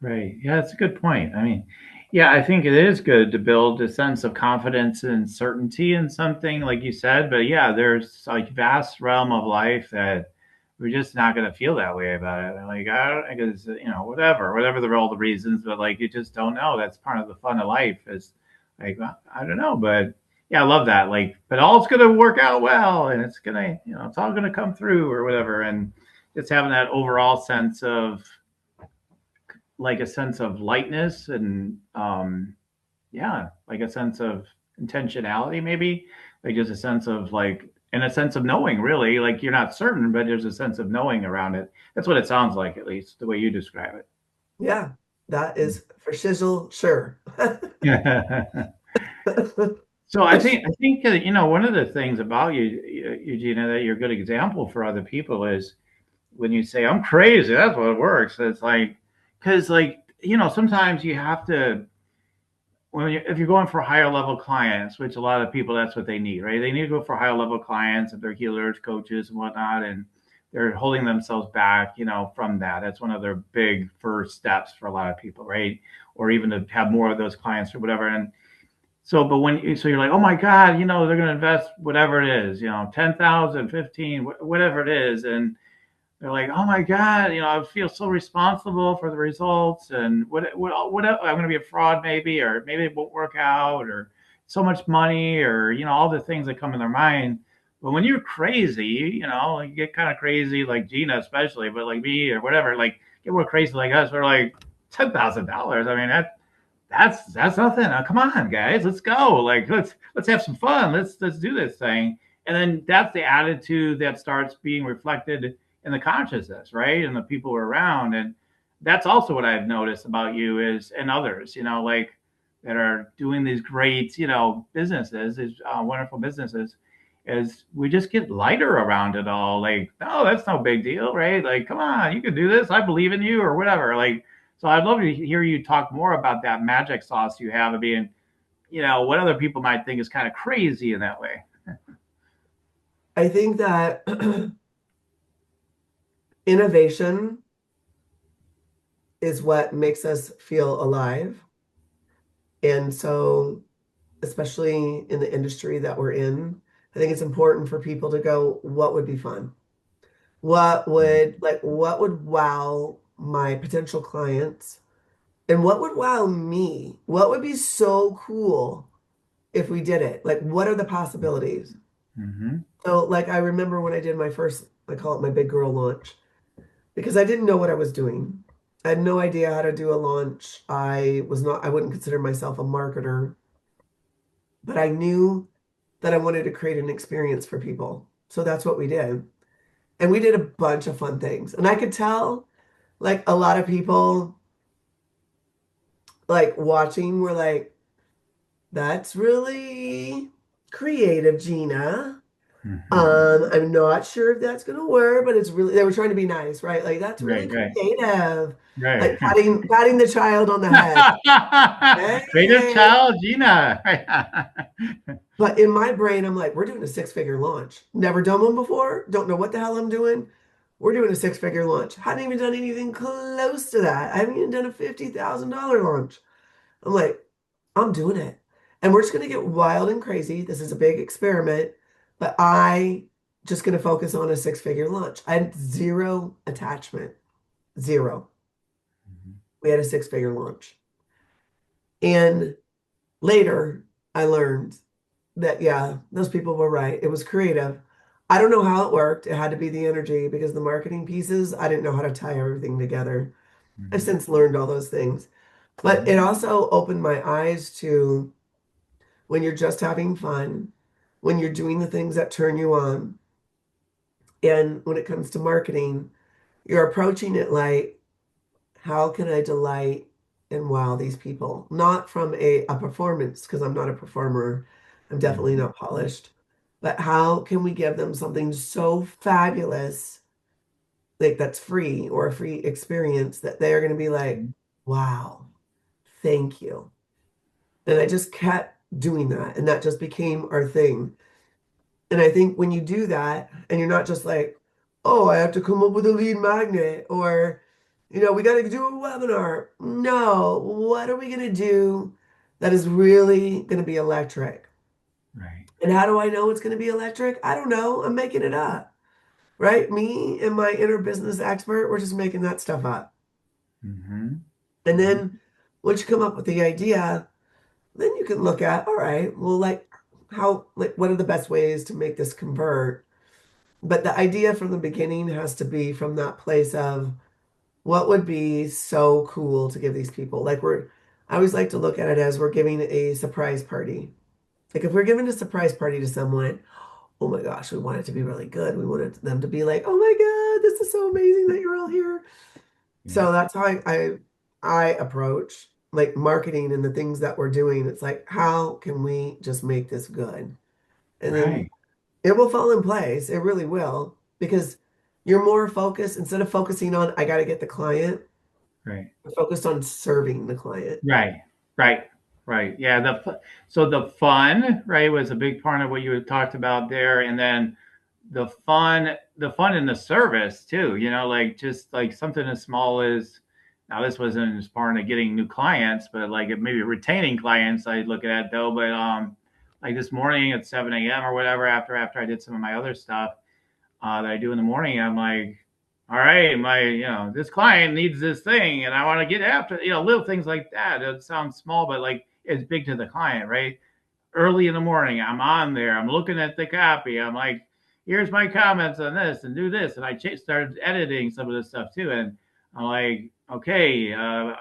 Speaker 2: Right. Yeah, that's a good point. I mean, yeah, I think it is good to build a sense of confidence and certainty in something, like you said. But yeah, there's like vast realm of life that we're just not going to feel that way about it. Like I don't, because whatever all the reasons, but like you just don't know. That's part of the fun of life. Is like I don't know, but yeah, I love that. Like, but all's going to work out well, and it's gonna, it's all going to come through or whatever. And just having that overall sense of like a sense of lightness and yeah, like a sense of intentionality, maybe like just a sense of like, and a sense of knowing, really, like you're not certain, but there's a sense of knowing around it. That's what it sounds like, at least the way you describe
Speaker 1: Yeah, that is for shizzle, sure.
Speaker 2: it. So I think one of the things about you, Eugenia, that you're a good example for other people is when you say I'm crazy. That's what works. It's like because like sometimes you have to if you're going for higher level clients, which a lot of people that's what they need, right? They need to go for higher level clients if they're healers, coaches, and whatnot, and they're holding themselves back, from that. That's one of their big first steps for a lot of people, right? Or even to have more of those clients or whatever. And so, but so you're like, oh my God, they're going to invest whatever it is, 10,000, 15, whatever it is. And they're like, oh my God, I feel so responsible for the results. And what I'm going to be a fraud maybe, or maybe it won't work out, or so much money, or, all the things that come in their mind. But when you're crazy, you get kind of crazy, like Gina, especially, but like me or whatever, like get more crazy like us. We're like $10,000. I mean, that's nothing. Come on, guys, let's go. Like let's have some fun. Let's do this thing. And then that's the attitude that starts being reflected in the consciousness, right? And the people around. And that's also what I've noticed about you is and others, like that are doing these great, businesses, these wonderful businesses, is we just get lighter around it all. Like, no, that's no big deal, right? Like, come on, you can do this. I believe in you, or whatever. Like, so I'd love to hear you talk more about that magic sauce you have of being, what other people might think is kind of crazy in that way.
Speaker 1: I think that innovation is what makes us feel alive. And so, especially in the industry that we're in, I think it's important for people to go, what would be fun? What would wow my potential clients? And what would wow me? What would be so cool if we did it? Like, what are the possibilities?
Speaker 2: Mm-hmm.
Speaker 1: So, like, I remember when I did my first, I call it my big girl launch, because I didn't know what I was doing. I had no idea how to do a launch. I wouldn't consider myself a marketer, but I knew that I wanted to create an experience for people. So that's what we did. And we did a bunch of fun things. And I could tell, like, a lot of people, like, watching were like, that's really creative, Gina.
Speaker 2: Mm-hmm.
Speaker 1: I'm not sure if that's gonna work, but it's really they were trying to be nice, right? Like that's really
Speaker 2: Right, right,
Speaker 1: creative.
Speaker 2: right.
Speaker 1: Like patting the child on the head.
Speaker 2: Creative
Speaker 1: Hey.
Speaker 2: child, Gina.
Speaker 1: But in my brain, I'm like, we're doing a six-figure launch. Never done one before. Don't know what the hell I'm doing. We're doing a six-figure launch. Hadn't even done anything close to that. I haven't even done a $50,000 launch. I'm like, I'm doing it. And we're just going to get wild and crazy. This is a big experiment, but I just going to focus on a six-figure launch. I had zero attachment, zero. We had a six-figure launch. And later, I learned that, yeah, those people were right. It was creative. I don't know how it worked. It had to be the energy because the marketing pieces, I didn't know how to tie everything together. I've
Speaker 2: Mhm.
Speaker 1: since learned all those things. But it
Speaker 2: Mhm.
Speaker 1: also opened my eyes to when you're just having fun, when you're doing the things that turn you on. And when it comes to marketing, you're approaching it like, how can I delight and wow these people? Not from a performance, because I'm not a performer. I'm definitely
Speaker 2: Mhm.
Speaker 1: not polished. But how can we give them something so fabulous, like that's free or a free experience that they're going to be like,
Speaker 2: Mhm.
Speaker 1: wow, thank you. And I just kept doing that. And that just became our thing. And I think when you do that, and you're not just like, oh, I have to come up with a lead magnet, or, we got to do a webinar. No, what are we going to do that is really going to be electric?
Speaker 2: Right.
Speaker 1: And how do I know it's going to be electric? I don't know. I'm making it up, right? Me and my inner business expert, we're just making that stuff up.
Speaker 2: Mhm.
Speaker 1: And
Speaker 2: Mhm.
Speaker 1: then once you come up with the idea, then you can look at, all right, well, like, how, like, what are the best ways to make this convert? But the idea from the beginning has to be from that place of what would be so cool to give these people. I always like to look at it as we're giving a surprise party. Like if we're giving a surprise party to someone, oh my gosh, we want it to be really good. We want them to be like, oh my God, this is so amazing that you're all here.
Speaker 2: Yeah.
Speaker 1: So that's how I approach like marketing and the things that we're doing. It's like, how can we just make this good? And then
Speaker 2: Right.
Speaker 1: it will fall in place. It really will, because you're more focused instead of focusing on I got to get the client,
Speaker 2: Right.
Speaker 1: you're focused on serving the client.
Speaker 2: Right. Right. Right. Yeah. So the fun, right, was a big part of what you had talked about there, and then the fun in the service too. Like just like something as small as now. This wasn't as part of getting new clients, but like maybe retaining clients. I look at it though, but like this morning at 7 a.m. or whatever, after I did some of my other stuff that I do in the morning, I'm like, all right, this client needs this thing, and I want to get after, little things like that. It sounds small, but like it's big to the client, right? Early in the morning, I'm on there, I'm looking at the copy, I'm like, here's my comments on this, and do this, and I started editing some of this stuff too, and I'm like, okay, now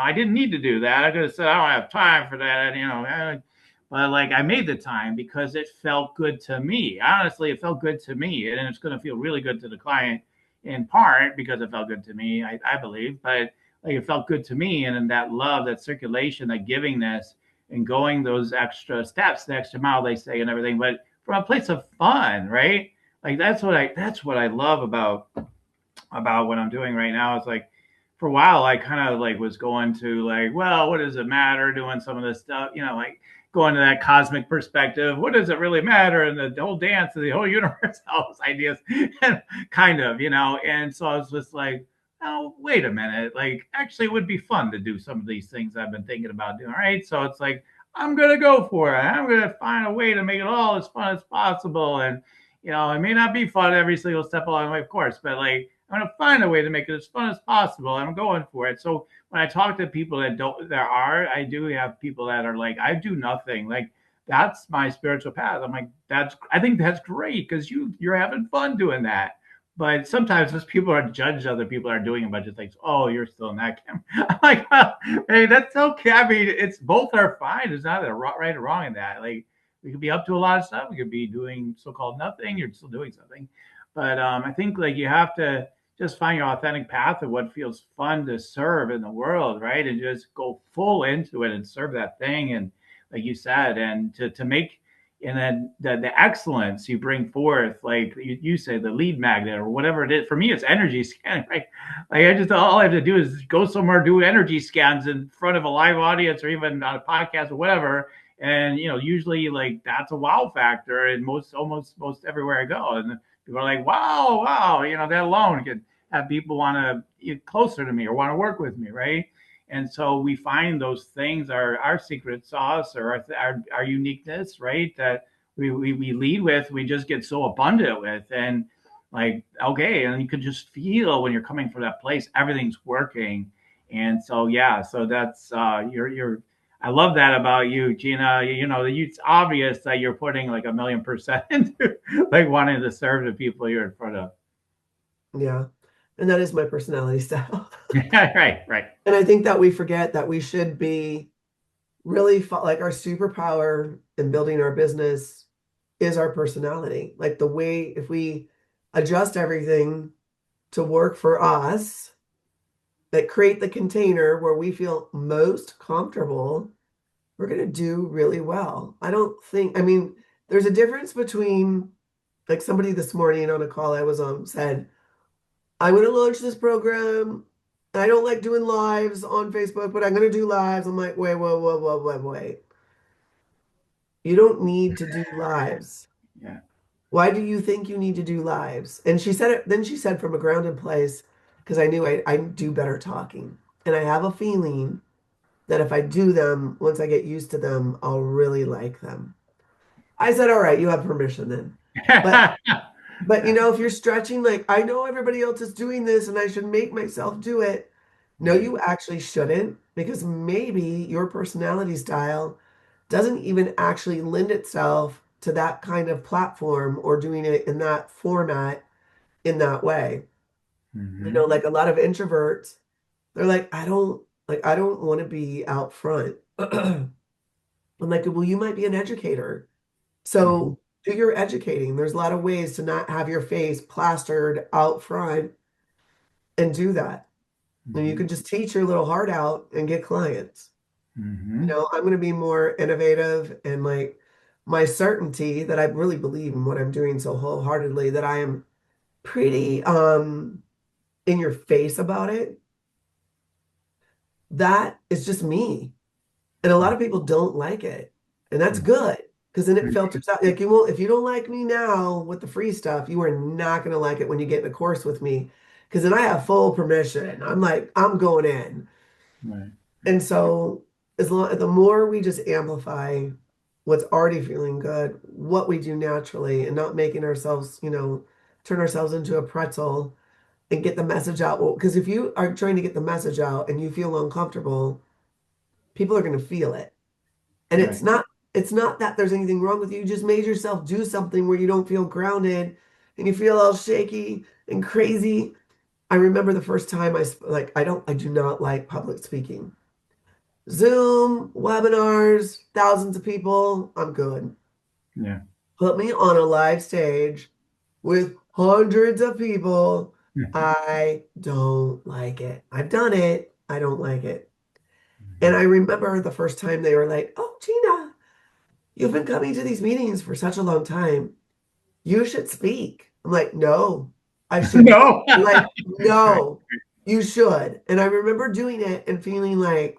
Speaker 2: I didn't need to do that. I could have said I don't have time for that, and but like I made the time because it felt good to me. Honestly, it felt good to me, and it's going to feel really good to the client in part because it felt good to me. I believe, but like it felt good to me, and in that love, that circulation, that givingness, and going those extra steps, the extra mile they say, and everything, but from a place of fun, right? Like that's what I love about what I'm doing right now. Is like for a while I kind of like was going to like, well, what does it matter doing some of this stuff, like going to that cosmic perspective. What does it really matter? And the whole dance of the whole universe, all those ideas, kind of, And so I was just like, oh, wait a minute. Like, actually, it would be fun to do some of these things I've been thinking about doing. Right. So it's like, I'm going to go for it. I'm going to find a way to make it all as fun as possible. And, it may not be fun every single step along the way, of course, but like, I'm going to find a way to make it as fun as possible. I'm going for it. So when I talk to people that don't, I do have people that are like, I do nothing. Like, that's my spiritual path. I'm like, I think that's great because you're having fun doing that. But sometimes those people are judge other people are doing a bunch of things. Oh, you're still in that camp. I'm like, well, hey, that's okay. I mean, it's both are fine. There's not a right or wrong in that. Like, we could be up to a lot of stuff. We could be doing so-called nothing. You're still doing something. But I think like you have to just find your authentic path of what feels fun to serve in the world, right? And just go full into it and serve that thing. And like you said, and to make and then the excellence you bring forth, like you say, the lead magnet or whatever it is. For me, it's energy scanning, right? Like all I have to do is go somewhere, do energy scans in front of a live audience or even on a podcast or whatever. And usually like that's a wow factor in almost most everywhere I go. And people are like, wow, wow, that alone could have people want to get closer to me or want to work with me, right? And so we find those things are our secret sauce or our uniqueness, right? That we lead with, we just get so abundant with. And like, okay, and you could just feel when you're coming from that place, everything's working. And so, yeah, so that's, I love that about you, Jeanna. It's obvious that you're putting like 1,000,000% into like wanting to serve the people you're in front of.
Speaker 1: Yeah. And that is my personality style.
Speaker 2: Right, right.
Speaker 1: And I think that we forget that we should be really like our superpower in building our business is our personality. Like the way, if we adjust everything to work for us, that create the container where we feel most comfortable, we're going to do really well. I don't think, I mean, there's a difference between like somebody this morning on a call I was on said, I'm going to launch this program. I don't like doing lives on Facebook, but I'm going to do lives. I'm like, wait, whoa, whoa, whoa, whoa, wait. You don't need to do lives.
Speaker 2: Yeah.
Speaker 1: Why do you think you need to do lives? And she said it, then she said from a grounded place, because I knew I do better talking. And I have a feeling that if I do them, once I get used to them, I'll really like them. I said, all right, you have permission then. But if you're stretching, like I know everybody else is doing this and I should make myself do it. No,
Speaker 2: Right.
Speaker 1: you actually shouldn't, because maybe your personality style doesn't even actually lend itself to that kind of platform or doing it in that format in that way.
Speaker 2: Hmm.
Speaker 1: Like a lot of introverts, they're like, I don't want to be out front. I'm like, well, you might be an educator.
Speaker 2: Hmm.
Speaker 1: So do your educating. There's a lot of ways to not have your face plastered out front and do that. And you
Speaker 2: Hmm.
Speaker 1: can just teach your little heart out and get clients.
Speaker 2: Hmm.
Speaker 1: I'm going to be more innovative and like my certainty that I really believe in what I'm doing so wholeheartedly that I am pretty in your face about it. That is just me. And a lot of people don't like it. And that's good because then it filters out. Like you won't, if you don't like me now with the free stuff, you are not going to like it when you get in a course with me. Because then I have full permission. I'm like, I'm going in.
Speaker 2: Right.
Speaker 1: And so the more we just amplify what's already feeling good, what we do naturally, and not making ourselves, turn ourselves into a pretzel and get the message out. Well, because if you are trying to get the message out and you feel uncomfortable, people are going to feel it. And
Speaker 2: Right.
Speaker 1: it's not that there's anything wrong with you. You just made yourself do something where you don't feel grounded and you feel all shaky and crazy. I remember the first time I do not like public speaking. Zoom, webinars, thousands of people, I'm good.
Speaker 2: Yeah.
Speaker 1: Put me on a live stage with hundreds of people. I don't like it. I've done it. I don't like it. And I remember the first time they were like, "Oh, Gina, you've been coming to these meetings for such a long time. You should speak." I'm like, "No, I shouldn't."
Speaker 2: No.
Speaker 1: They're like,
Speaker 2: Right.
Speaker 1: "No, you should." And I remember doing it and feeling like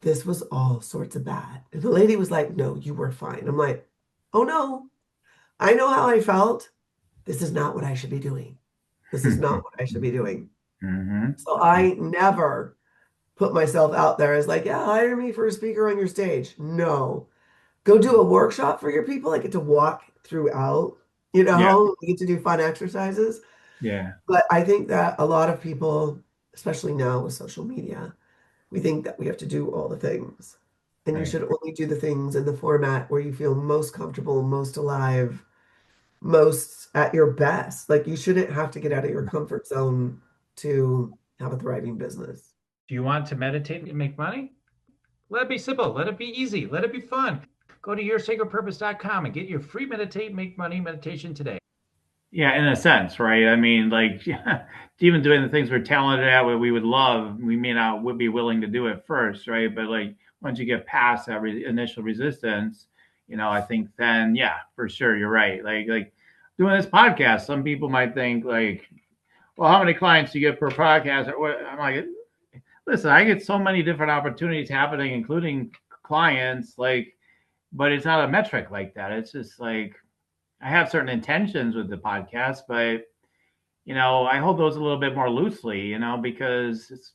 Speaker 1: this was all sorts of bad. And the lady was like, "No, you were fine." I'm like, "Oh no, I know how I felt. This is not what I should be doing. This is not what I should be doing."
Speaker 2: Hmm.
Speaker 1: So I never put myself out there as like, "Yeah, hire me for a speaker on your stage." No. Go do a workshop for your people. I get to walk throughout,
Speaker 2: Yeah.
Speaker 1: we get to do fun exercises.
Speaker 2: Yeah.
Speaker 1: But I think that a lot of people, especially now with social media, we think that we have to do all the things. And you
Speaker 2: Right.
Speaker 1: should only do the things in the format where you feel most comfortable, most alive, most at your best. Like you shouldn't have to get out of your comfort zone to have a thriving business.
Speaker 3: Do you want to meditate and make money? Let it be simple. Let it be easy. Let it be fun. Go to yoursacredpurpose.com and get your free meditate, make money meditation today.
Speaker 2: Yeah, in a sense, right? I mean, like, even doing the things we're talented at, what we would love, we may not would be willing to do it first, right? But like, once you get past that initial resistance, I think then, yeah, for sure, you're right. Like doing this podcast, some people might think like, well, how many clients do you get per podcast? Or what? I'm like, listen, I get so many different opportunities happening, including clients, like, but it's not a metric like that. It's just like I have certain intentions with the podcast, but I hold those a little bit more loosely, because it's,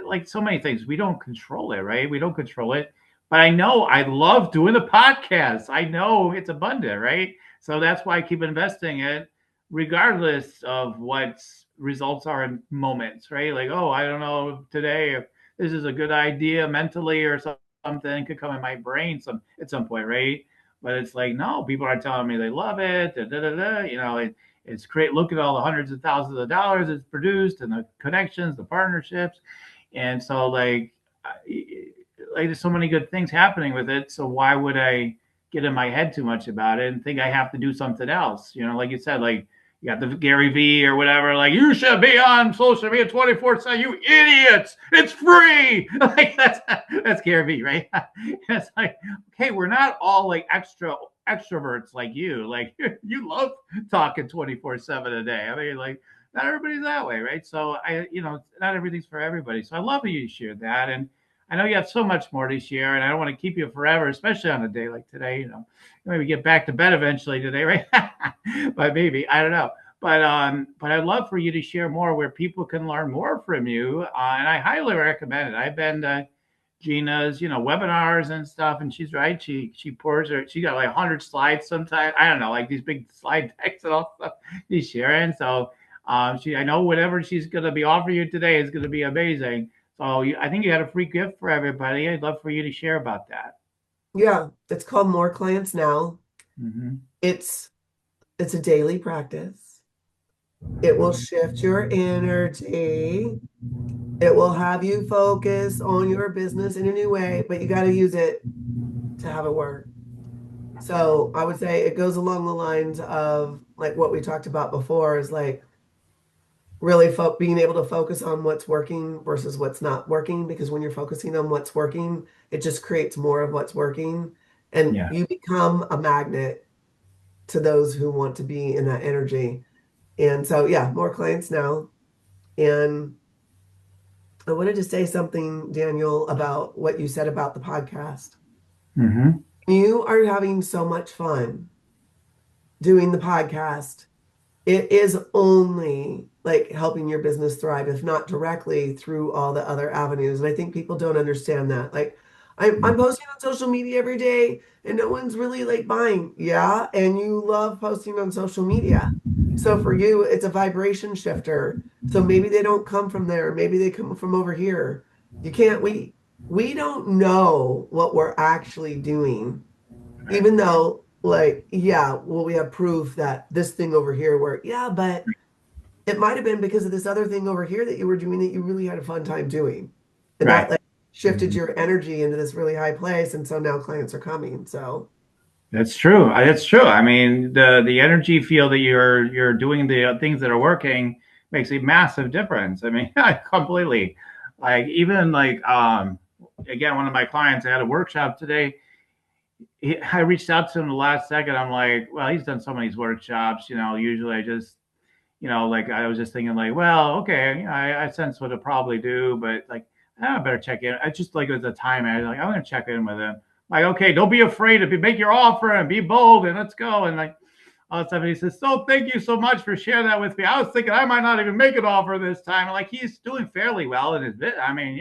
Speaker 2: like so many things, we don't control it, right? We don't control it. But I know I love doing the podcast. I know it's abundant, right? So that's why I keep investing it, regardless of what results are in moments, right? Like, oh, I don't know today if this is a good idea mentally or something could come in my brain at some point, right? But it's like, no, people are telling me they love it. Da, da, da, da, it's great. Look at all the hundreds of thousands of dollars it's produced and the connections, the partnerships. And so there's so many good things happening with it. So why would I get in my head too much about it and think I have to do something else? Like you said, like you got the Gary V or whatever, like you should be on social media 24/7, you idiots. It's free. Like that's Gary V, right? It's like, okay, we're not all like extroverts like you. Like you love talking 24/7 a day. I mean, like not everybody's that way, right? So not everything's for everybody. So I love that you shared that, and I know you have so much more to share, and I don't want to keep you forever, especially on a day like today. Maybe get back to bed eventually today, right? But maybe I don't know. But I'd love for you to share more where people can learn more from you, and I highly recommend it. I've been to Gina's, webinars and stuff, and she's right. She pours her. She got like 100 slides sometimes. I don't know, like these big slide decks and all stuff she's sharing. So I know whatever she's going to be offering you today is going to be amazing. So I think you had a free gift for everybody. I'd love for you to share about that.
Speaker 1: Yeah, it's called More Clients Now.
Speaker 2: Mm-hmm.
Speaker 1: It's it's a daily practice. It will shift your energy. It will have you focus on your business in a new way, but you got to use it to have it work. So I would say it goes along the lines of like what we talked about before is like really being able to focus on what's working versus what's not working. Because when you're focusing on what's working, it just creates more of what's working. And
Speaker 2: Yeah.
Speaker 1: you become a magnet to those who want to be in that energy. And so, yeah, more clients now. And I wanted to say something, Daniel, about what you said about the podcast.
Speaker 2: Mm-hmm.
Speaker 1: You are having so much fun doing the podcast. It is only like helping your business thrive, if not directly through all the other avenues. And I think people don't understand that. Like, I'm posting on social media every day and no one's really like buying. Yeah. And you love posting on social media. So for you, it's a vibration shifter. So maybe they don't come from there. Maybe they come from over here. You can't, we don't know what we're actually doing,
Speaker 2: Right.
Speaker 1: even though like, yeah, well, we have proof that this thing over here worked. Yeah, but it might have been because of this other thing over here that you were doing that you really had a fun time doing. And that
Speaker 2: Right.
Speaker 1: like shifted
Speaker 2: Mm-hmm.
Speaker 1: your energy into this really high place. And so now clients are coming. So
Speaker 2: That's true. That's true. I mean, the energy field that you're doing the things that are working makes a massive difference. I mean, completely. Like even like again, one of my clients I had a workshop today. I reached out to him the last second. I'm like, well, he's done so many workshops. Usually I just like I was just thinking like, well, okay, I sense what it'll probably do, but like I better check in. I just like it was a time. I was like, I'm gonna check in with him. Like, okay, don't be afraid to make your offer and be bold and let's go. And like all that stuff. And he says, so thank you so much for sharing that with me. I was thinking I might not even make an offer this time. And like he's doing fairly well in his bit. I mean,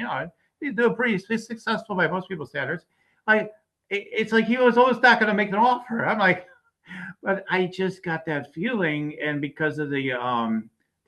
Speaker 2: he's doing he's successful by most people's standards. Like it's like he was always not gonna make an offer. I'm like, but I just got that feeling, and because of the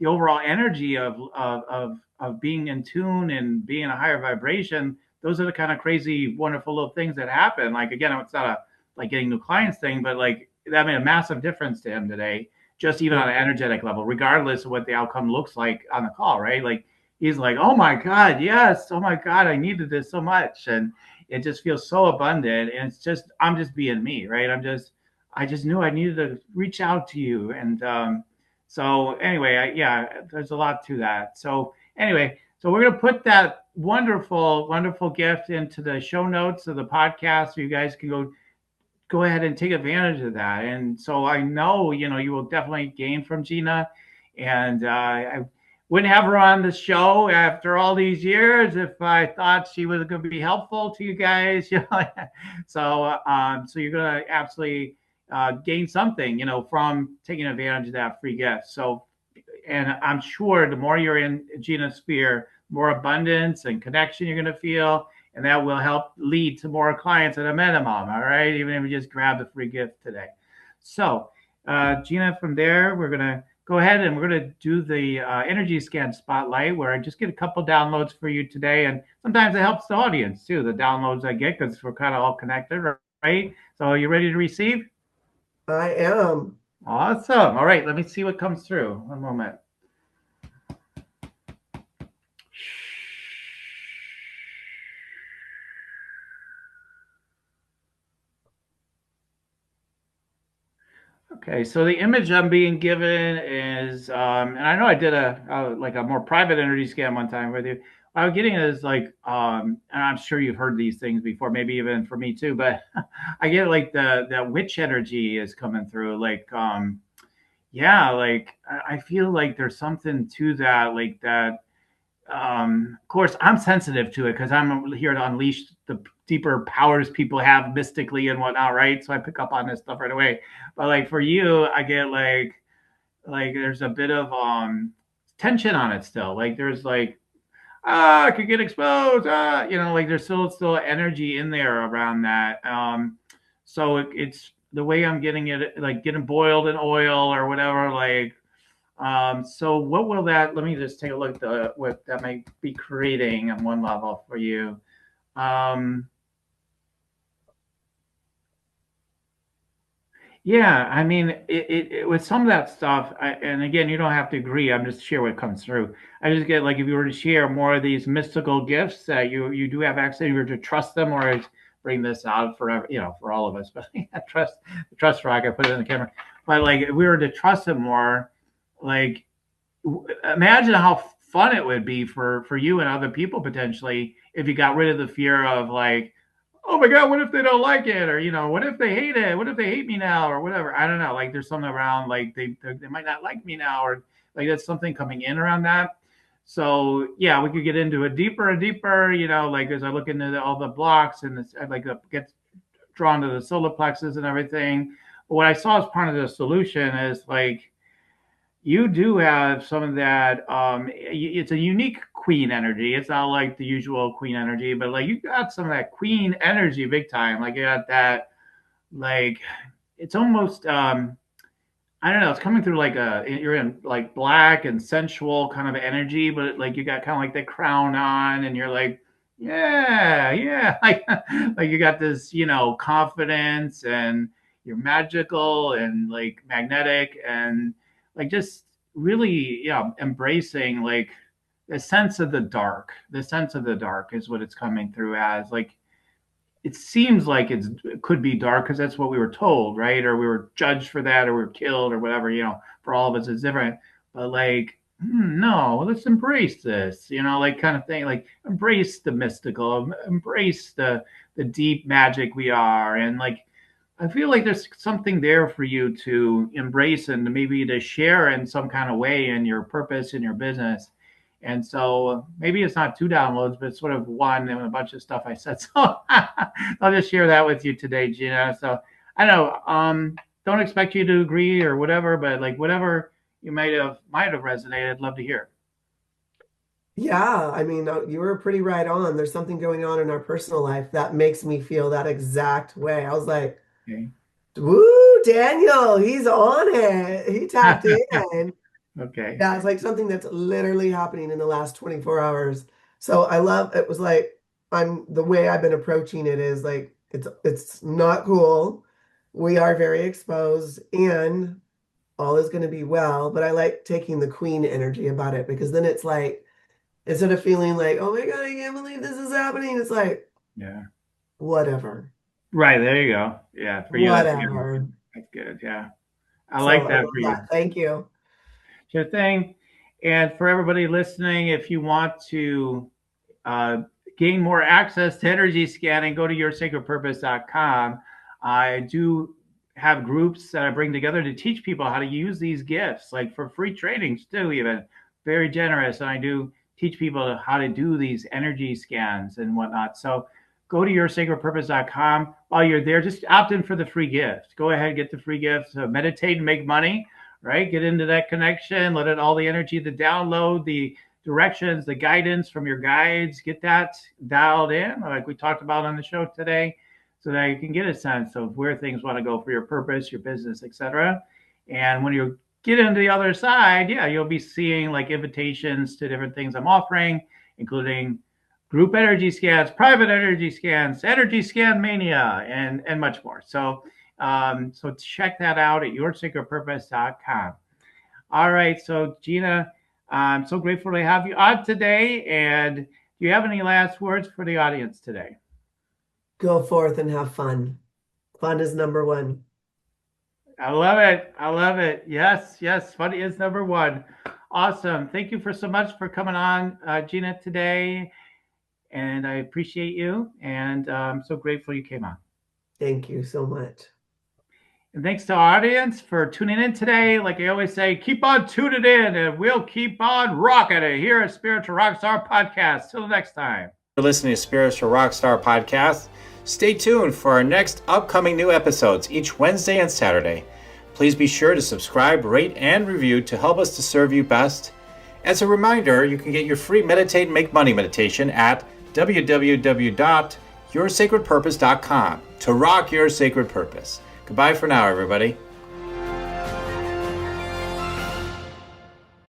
Speaker 2: overall energy of being in tune and being in a higher vibration, those are the kind of crazy, wonderful little things that happen. Like again, it's not a like getting new clients thing, but like that made a massive difference to him today, just even
Speaker 1: yeah,
Speaker 2: on an energetic level, regardless of what the outcome looks like on the call, right? Like he's like, oh my God, yes, oh my God, I needed this so much. And it just feels so abundant. And it's just, I'm just being me, right? I just knew I needed to reach out to you. And so anyway, yeah, there's a lot to that. So anyway, so we're going to put that wonderful, wonderful gift into the show notes of the podcast so you guys can go ahead and take advantage of that. And so I know, you will definitely gain from Jeanna. And I wouldn't have her on the show after all these years if I thought she was going to be helpful to you guys. So you're going to absolutely gain something, from taking advantage of that free gift. So, and I'm sure the more you're in Jeanna's sphere, more abundance and connection you're going to feel, and that will help lead to more clients at a minimum. All right, even if you just grab the free gift today. So, Jeanna, from there, we're going to go ahead and we're going to do the energy scan spotlight, where I just get a couple downloads for you today, and sometimes it helps the audience too. The downloads I get because we're kind of all connected, right? So, are you ready to receive?
Speaker 1: I am.
Speaker 2: Awesome. All right, let me see what comes through. One moment. Okay, so the image I'm being given is, and I know I did like a more private energy scan one time with you. What I'm getting is like, and I'm sure you've heard these things before, maybe even for me too, but I get like that witch energy is coming through. Like, yeah, like I feel like there's something to that, like that. Of course, I'm sensitive to it because I'm here to unleash the deeper powers people have mystically and whatnot, right? So I pick up on this stuff right away. But like for you, I get like there's a bit of tension on it still. Like there's like I could get exposed. Like there's still energy in there around that. So it's the way I'm getting it, like getting boiled in oil or whatever. Like So what will that, let me just take a look at what that might be creating on one level for you. Yeah, I mean, with some of that stuff, and again, you don't have to agree. I'm just share what comes through. I just get like if you were to share more of these mystical gifts that you do have access, you were to trust them, or bring this out forever, for all of us. But trust rock, I put it in the camera. But like, if we were to trust them more, like, imagine how fun it would be for you and other people potentially if you got rid of the fear of like, oh my God, what if they don't like it? Or, what if they hate it? What if they hate me now? Or whatever. I don't know. Like there's something around like they might not like me now, or like that's something coming in around that. So yeah, we could get into it deeper and deeper, like as I look into all the blocks and I like get drawn to the solar plexus and everything. But what I saw as part of the solution is like you do have some of that. It's a unique queen energy. It's not like the usual queen energy, but like you got some of that queen energy big time. Like you got that, like it's almost I don't know, it's coming through like you're in like black and sensual kind of energy, but like you got kind of like the crown on and you're like, yeah, yeah. Like you got this, confidence and you're magical and like magnetic and like just really, yeah, embracing like the sense of the dark is what it's coming through as. Like it seems like it could be dark because that's what we were told, right? Or we were judged for that, or we were killed, or whatever. For all of us, it's different. But like, no, let's embrace this, like kind of thing. Like embrace the mystical, embrace the deep magic we are, and like I feel like there's something there for you to embrace and maybe to share in some kind of way in your purpose in your business. And so maybe it's not 2 downloads, but it's sort of one and a bunch of stuff I said. So I'll just share that with you today, Jeanna. So I know, don't expect you to agree or whatever, but like whatever you might have resonated, I'd love to hear.
Speaker 1: Yeah, I mean, you were pretty right on. There's something going on in our personal life that makes me feel that exact way. I was like,
Speaker 2: Okay.
Speaker 1: woo, Daniel, he's on it. He tapped in.
Speaker 2: Okay.
Speaker 1: Yeah, it's like something that's literally happening in the last 24 hours. So I love it. Was like the way I've been approaching it is like it's not cool. We are very exposed and all is going to be well, but I like taking the queen energy about it because then it's like instead of feeling like, oh my God, I can't believe this is happening, it's like
Speaker 2: Yeah.
Speaker 1: whatever.
Speaker 2: Right. There you go. Yeah. For you, that's good.
Speaker 1: Whatever.
Speaker 2: That's good. Yeah. I
Speaker 1: So
Speaker 2: like
Speaker 1: I
Speaker 2: that
Speaker 1: love
Speaker 2: for you.
Speaker 1: that. Thank you.
Speaker 2: Sure thing. And for everybody listening, if you want to gain more access to energy scanning, go to yoursacredpurpose.com. I do have groups that I bring together to teach people how to use these gifts, like for free trainings too, even very generous. And I do teach people how to do these energy scans and whatnot. So go to yoursacredpurpose.com. While you're there, just opt in for the free gift. Go ahead, get the free gift. So meditate and make money, right? Get into that connection, let it all the energy, the download, the directions, the guidance from your guides, get that dialed in, like we talked about on the show today, so that you can get a sense of where things want to go for your purpose, your business, etc. And when you get into the other side, yeah, you'll be seeing like invitations to different things I'm offering, including group energy scans, private energy scans, energy scan mania, and much more. So so check that out at yoursacredpurpose.com. All right, so Jeanna, I'm so grateful to have you on today. And do you have any last words for the audience today?
Speaker 1: Go forth and have fun. Fun is number one.
Speaker 2: I love it. I love it. Yes, yes. Fun is number one. Awesome. Thank you for so much for coming on, Jeanna, today. And I appreciate you. And I'm so grateful you came on.
Speaker 1: Thank you so much.
Speaker 2: And thanks to our audience for tuning in today. Like I always say, keep on tuning in and we'll keep on rocking it here at Spiritual Rockstar Podcast. Till the next time. For listening to Spiritual Rockstar Podcast, stay tuned for our next upcoming new episodes each Wednesday and Saturday. Please be sure to subscribe, rate, and review to help us to serve you best. As a reminder, you can get your free Meditate and Make Money meditation at www.yoursacredpurpose.com to rock your sacred purpose. Goodbye for now, everybody.